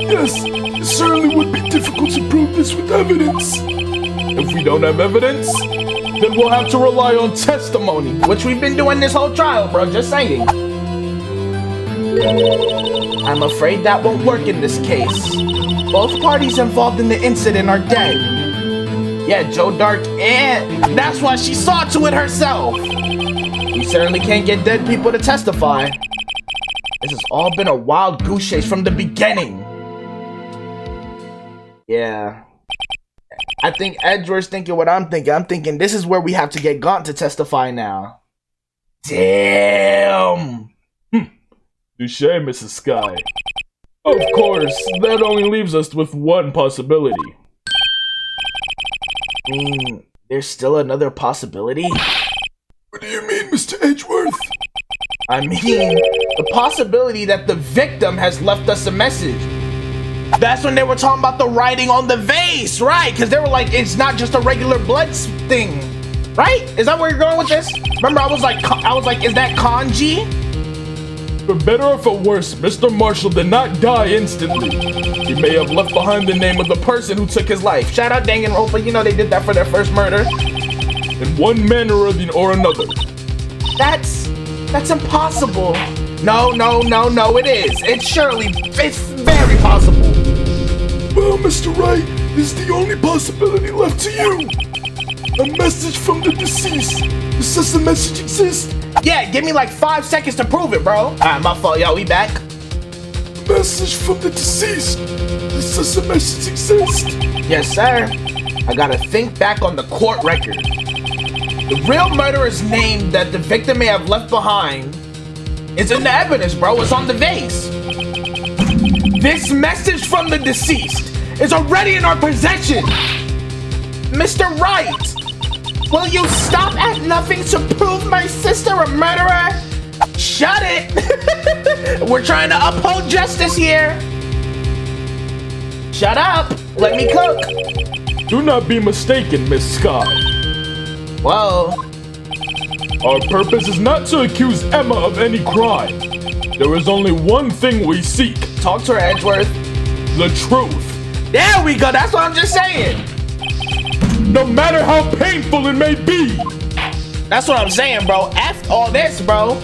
Yes, it certainly would be difficult to prove this with evidence. If we don't have evidence, then we'll have to rely on testimony. Which we've been doing this whole trial, bro, just saying. I'm afraid that won't work in this case. Both parties involved in the incident are dead. Yeah, Joe Dark, and that's why she saw to it herself. We certainly can't get dead people to testify. This has all been a wild goose chase from the beginning. Yeah. I think Edgeworth's thinking what I'm thinking. I'm thinking this is where we have to get Gaunt to testify now. Damn. Touche, Mrs. Sky. Of course, that only leaves us with one possibility. There's still another possibility? What do you mean, Mr. Edgeworth? I mean, the possibility that the victim has left us a message. That's when they were talking about the writing on the vase, right? Because they were like, it's not just a regular blood thing, right? Is that where you're going with this? Remember, I was like, is that kanji? For better or for worse, Mr. Marshall did not die instantly. He may have left behind the name of the person who took his life. Shout out Danganronpa, you know they did that for their first murder. In one manner or another. That's impossible. No, it is. It's very possible. Well, Mr. Wright, this is the only possibility left to you. A message from the deceased. Does such a message exist? Yeah, give me like 5 seconds to prove it, bro. Alright, my fault, yo, we back. Message from the deceased. Does such a message exist? Yes, sir. I gotta think back on the court record. The real murderer's name that the victim may have left behind is in the evidence, bro. It's on the vase. This message from the deceased is already in our possession. Mr. Wright, will you stop at nothing to prove my sister a murderer? Shut it. We're trying to uphold justice here. Shut up. Let me cook. Do not be mistaken, Miss Sky. Whoa. Our purpose is not to accuse Emma of any crime. There is only one thing we seek. Talk to her, Edgeworth. The truth. There we go. That's what I'm just saying. No matter how painful it may be. That's what I'm saying, bro. F all this, bro.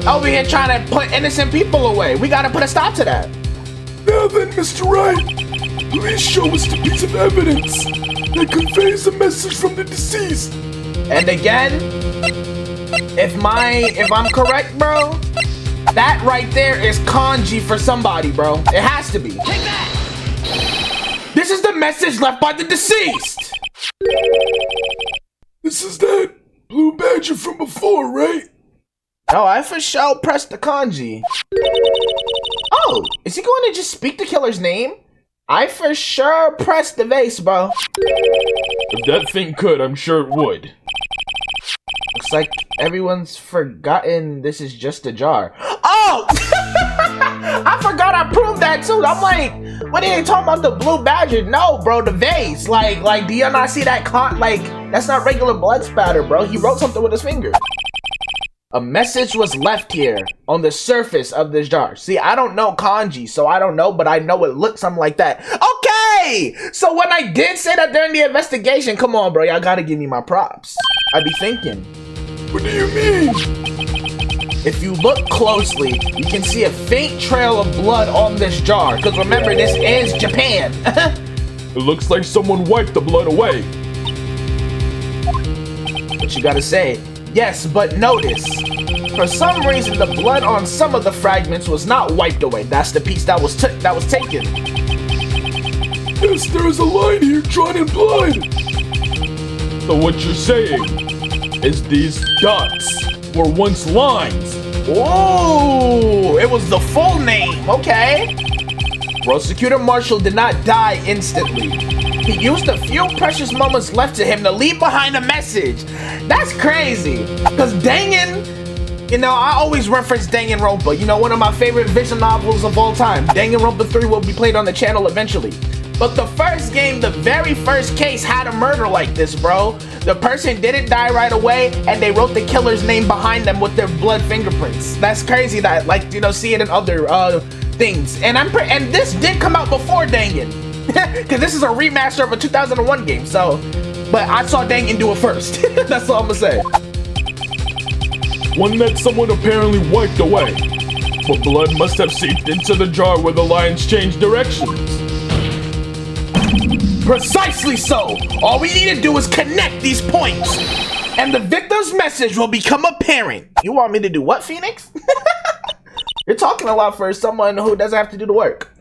Over here trying to put innocent people away. We gotta put a stop to that. Now then, Mr. Wright, please show us the piece of evidence that conveys a message from the deceased. And again, if I'm correct, bro, that right there is kanji for somebody, bro. It has to be. Take that! This is the message left by the deceased. This is that blue badger from before, right? Oh, I for sure pressed the kanji. Oh, is he going to just speak the killer's name? I for sure pressed the vase, bro. If that thing could, I'm sure it would. Looks like everyone's forgotten this is just a jar. Oh! I forgot I proved that too. I'm like, what are you talking about, the blue badger? No, bro, the vase. Like, do you not see that that's not regular blood spatter, bro. He wrote something with his finger. A message was left here on the surface of this jar. See, I don't know kanji, so I don't know, but I know it looks something like that. Okay! So when I did say that during the investigation, come on, bro, y'all gotta give me my props. I be thinking. What do you mean? If you look closely, you can see a faint trail of blood on this jar. Because remember, this is Japan. It looks like someone wiped the blood away. But you gotta say, yes, but notice. For some reason, the blood on some of the fragments was not wiped away. That's the piece that was taken. Yes, there is a line here drawn in blood. So what you're saying is these dots were once lines. Oh, it was the full name. Okay. Prosecutor Marshall did not die instantly. He used the few precious moments left to him to leave behind a message. That's crazy. Because Dangan, you know, I always reference Danganronpa. You know, one of my favorite visual novels of all time. Danganronpa 3 will be played on the channel eventually. But the first game, the very first case had a murder like this, bro. The person didn't die right away, and they wrote the killer's name behind them with their blood fingerprints. That's crazy that, like, you know, see it in other things. And this did come out before Dangan. Because this is a remaster of a 2001 game, so... But I saw Dangan do it first. That's all I'm gonna say. One that someone apparently wiped away. But blood must have seeped into the jar where the lines changed directions. Precisely so! All we need to do is connect these points! And the victim's message will become apparent. You want me to do what, Phoenix? You're talking a lot for someone who doesn't have to do the work.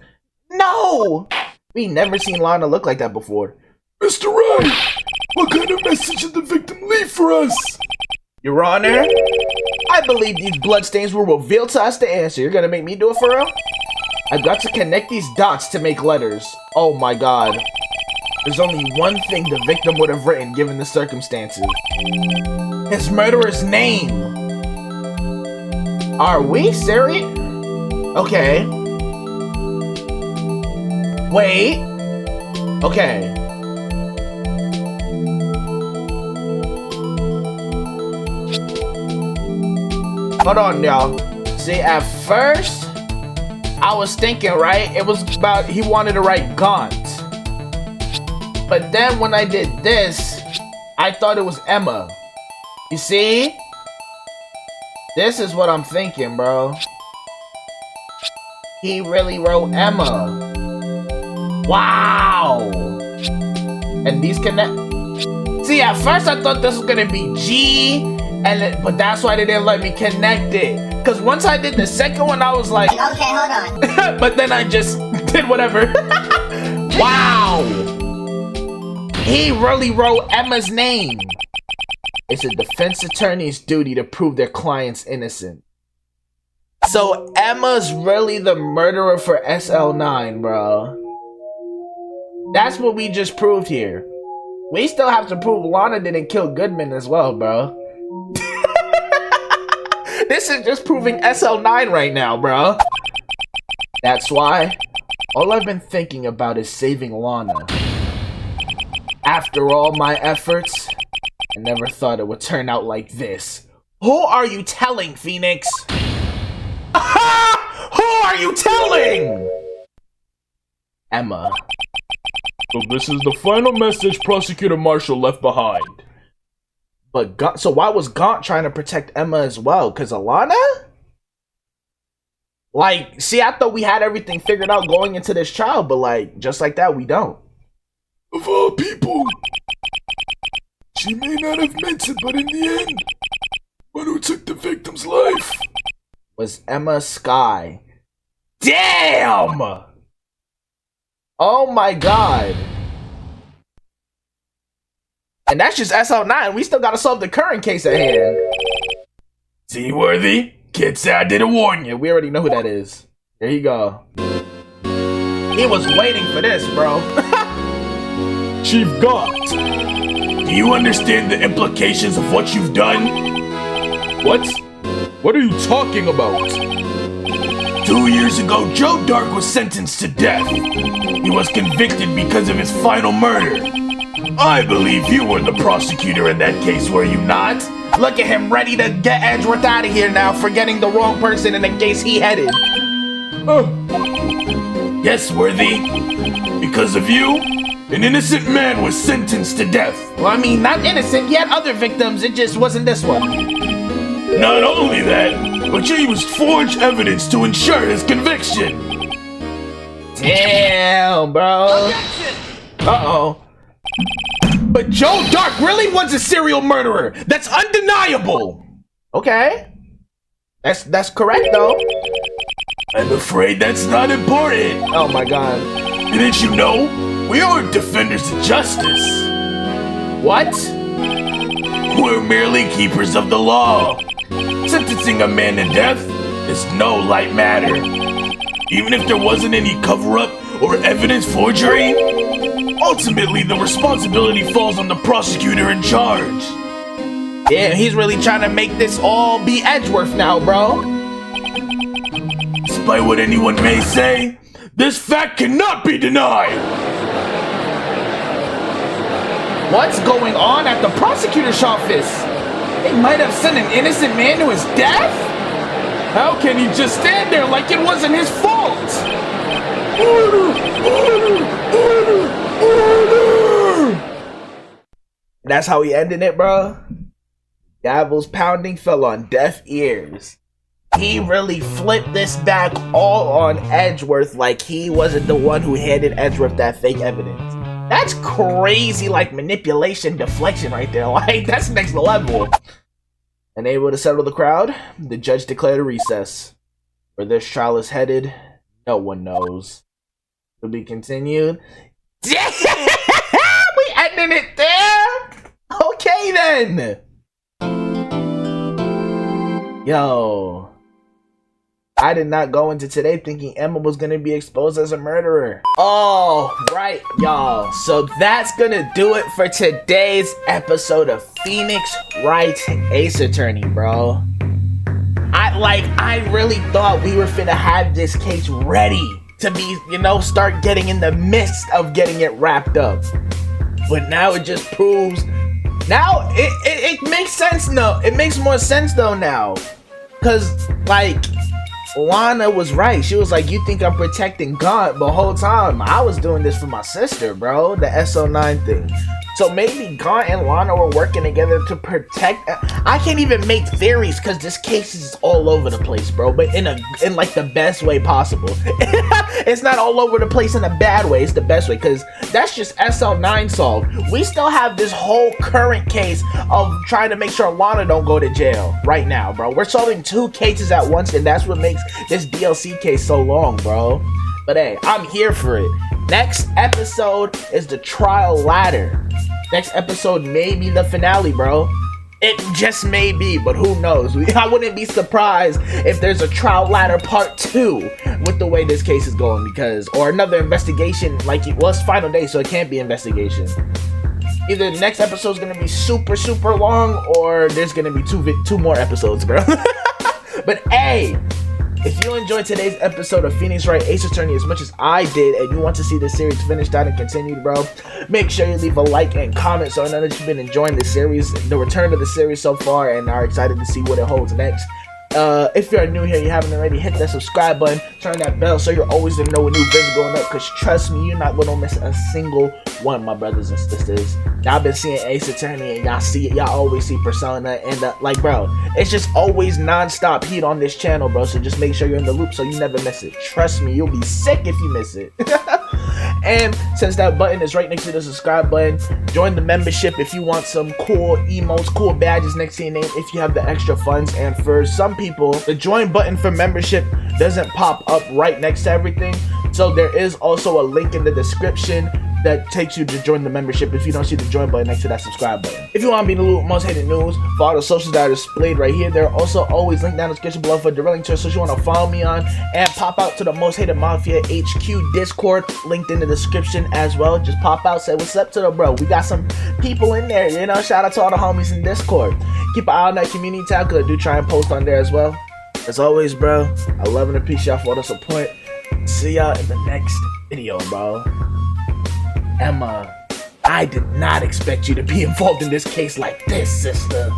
No! We never seen Lana look like that before. Mr. Wright, what kind of message did the victim leave for us? Your Honor, I believe these bloodstains will reveal to us the answer. You're gonna make me do it for real? I've got to connect these dots to make letters. Oh my god. There's only one thing the victim would have written given the circumstances. His murderer's name. Are we serious? Okay. Wait. Okay. Hold on, y'all. See, at first, I was thinking, right? It was about he wanted to write Gaunt. But then when I did this, I thought it was Emma. You see? This is what I'm thinking, bro. He really wrote Emma. Wow. And these connect. See, at first I thought this was gonna be G, but that's why they didn't let me connect it. Cause once I did the second one, I was like, Okay, hold on. but then I just did whatever. Wow. He really wrote Emma's name. It's a defense attorney's duty to prove their client's innocent. So Emma's really the murderer for SL9, bro. That's what we just proved here. We still have to prove Lana didn't kill Goodman as well, bro. This is just proving SL9 right now, bro. That's why all I've been thinking about is saving Lana. After all my efforts, I never thought it would turn out like this. Who are you telling, Phoenix? Who are you telling? Emma. So this is the final message Prosecutor Marshall left behind. But so why was Gaunt trying to protect Emma as well? Because Alana? Like, see, I thought we had everything figured out going into this trial, but like, just like that, we don't. Of all people. She may not have meant it, but in the end, one who took the victim's life was Emma Sky. Damn! Oh my god. And that's just SL9. We still gotta solve the current case at hand. See, Worthy? Can't say I didn't warn you. Yeah, we already know who that is. There you go. He was waiting for this, bro. Chief Gaunt. Do you understand the implications of what you've done? What? What are you talking about? 2 years ago, Joe Dark was sentenced to death. He was convicted because of his final murder. I believe you were the prosecutor in that case, were you not? Look at him, ready to get Edgeworth out of here now, forgetting the wrong person in the case he headed. Yes, Worthy. Because of you, an innocent man was sentenced to death. Well, I mean, not innocent. He had other victims. It just wasn't this one. Not only that, but you used forged evidence to ensure his conviction. Damn, bro. Uh-oh. But Joe Dark really was a serial murderer. That's undeniable. Okay. That's correct, though. I'm afraid that's not important. Oh, my God. Didn't you know? We aren't defenders of justice. What? We're merely keepers of the law. Sentencing a man to death is no light matter. Even if there wasn't any cover-up or evidence forgery, ultimately the responsibility falls on the prosecutor in charge. Yeah, he's really trying to make this all be Edgeworth now, bro. Despite what anyone may say, this fact cannot be denied. What's going on at the prosecutor's office? They might have sent an innocent man to his death? How can he just stand there like it wasn't his fault? Order! That's how he ended it, bro? Gavel's pounding fell on deaf ears. He really flipped this back all on Edgeworth like he wasn't the one who handed Edgeworth that fake evidence. That's crazy, like, manipulation, deflection right there. Like, that's next level. Unable to settle the crowd, the judge declared a recess. Where this trial is headed, no one knows. To be continued. Damn! We ending it there? Okay, then. Yo. I did not go into today thinking Emma was gonna be exposed as a murderer. Oh, right, y'all. So that's gonna do it for today's episode of Phoenix Wright Ace Attorney, bro. I really thought we were finna have this case ready to be, start getting in the midst of getting it wrapped up. But now it just proves, now it makes sense now. It makes more sense though now. Cause Lana was right. She was like, you think I'm protecting Gaunt, but the whole time I was doing this for my sister, bro. The SO9 thing. So maybe Gaunt and Lana were working together to protect. I can't even make theories because this case is all over the place, bro. But in like the best way possible. It's not all over the place in a bad way. It's the best way because that's just SL9 solved. We still have this whole current case of trying to make sure Lana don't go to jail right now, bro. We're solving two cases at once, and that's what makes this DLC case so long, bro. But hey, I'm here for it. Next episode is the trial ladder. Next episode may be the finale, bro. It just may be, but who knows? I wouldn't be surprised if there's a trial ladder part 2 with the way this case is going, or another investigation. Like, it was final day, so it can't be investigation. Either the next episode's gonna be super, super long, or there's gonna be two more episodes, bro. But hey, if you enjoyed today's episode of Phoenix Wright Ace Attorney as much as I did, and you want to see this series finished out and continued, bro, make sure you leave a like and comment so I know that you've been enjoying the series, the return of the series so far, and are excited to see what it holds next. If you're new here and you haven't already, hit that subscribe button, turn that bell so you're always to know when new videos going up, because trust me, you're not going to miss a single one, my brothers and sisters. Y'all been seeing Ace Attorney and y'all see it, y'all always see Persona, and bro, it's just always non-stop heat on this channel, bro, so just make sure you're in the loop so you never miss it. Trust me, you'll be sick if you miss it. And since that button is right next to the subscribe button, join the membership if you want some cool emotes, cool badges next to your name if you have the extra funds. And for some people, the join button for membership doesn't pop up right next to everything. So there is also a link in the description that takes you to join the membership if you don't see the join button next to that subscribe button. If you want to be in the loop most hated news for all the socials that are displayed right here, they're also always linked down in the description below for directly to socials you want to follow me on, and pop out to the Most Hated Mafia HQ Discord linked in the description as well. Just pop out, say what's up to the bro. We got some people in there, you know. Shout out to all the homies in Discord. Keep an eye on that community tab because I do try and post on there as well. As always, bro, I love and appreciate y'all for all the support. See y'all in the next video, bro. Emma, I did not expect you to be involved in this case like this, sister.